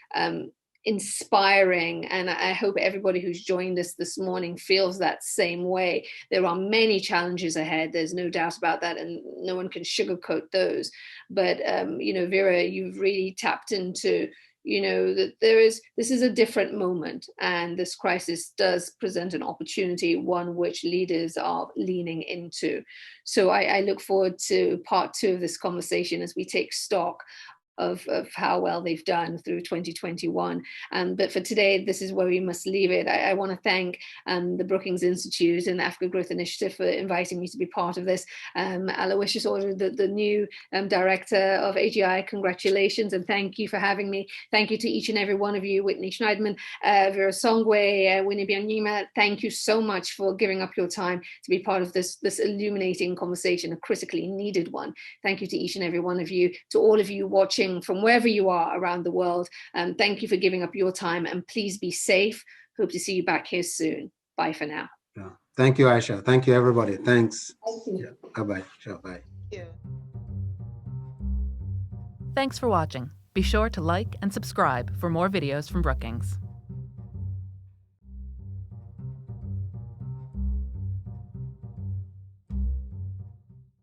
inspiring, and I hope everybody who's joined us this morning feels that same way. There are many challenges ahead, there's no doubt about that, and no one can sugarcoat those. But Vera, you've really tapped into that this is a different moment, and this crisis does present an opportunity, one which leaders are leaning into. So I look forward to part 2 of this conversation as we take stock of how well they've done through 2021. But for today, this is where we must leave it. I want to thank the Brookings Institute and the Africa Growth Initiative for inviting me to be part of this. Aloysius Order, the new director of AGI, congratulations and thank you for having me. Thank you to each and every one of you, Whitney Schneidman, Vera Songwe, Winnie Byanyima. Thank you so much for giving up your time to be part of this illuminating conversation, a critically needed one. Thank you to each and every one of you, to all of you watching from wherever you are around the world. Thank you for giving up your time, and please be safe. Hope to see you back here soon. Bye for now. Yeah. Thank you, Aisha. Thank you, everybody. Thanks. Thank you. Yeah. Bye-bye. Sure, bye. Yeah. Thanks for watching. Be sure to like and subscribe for more videos from Brookings.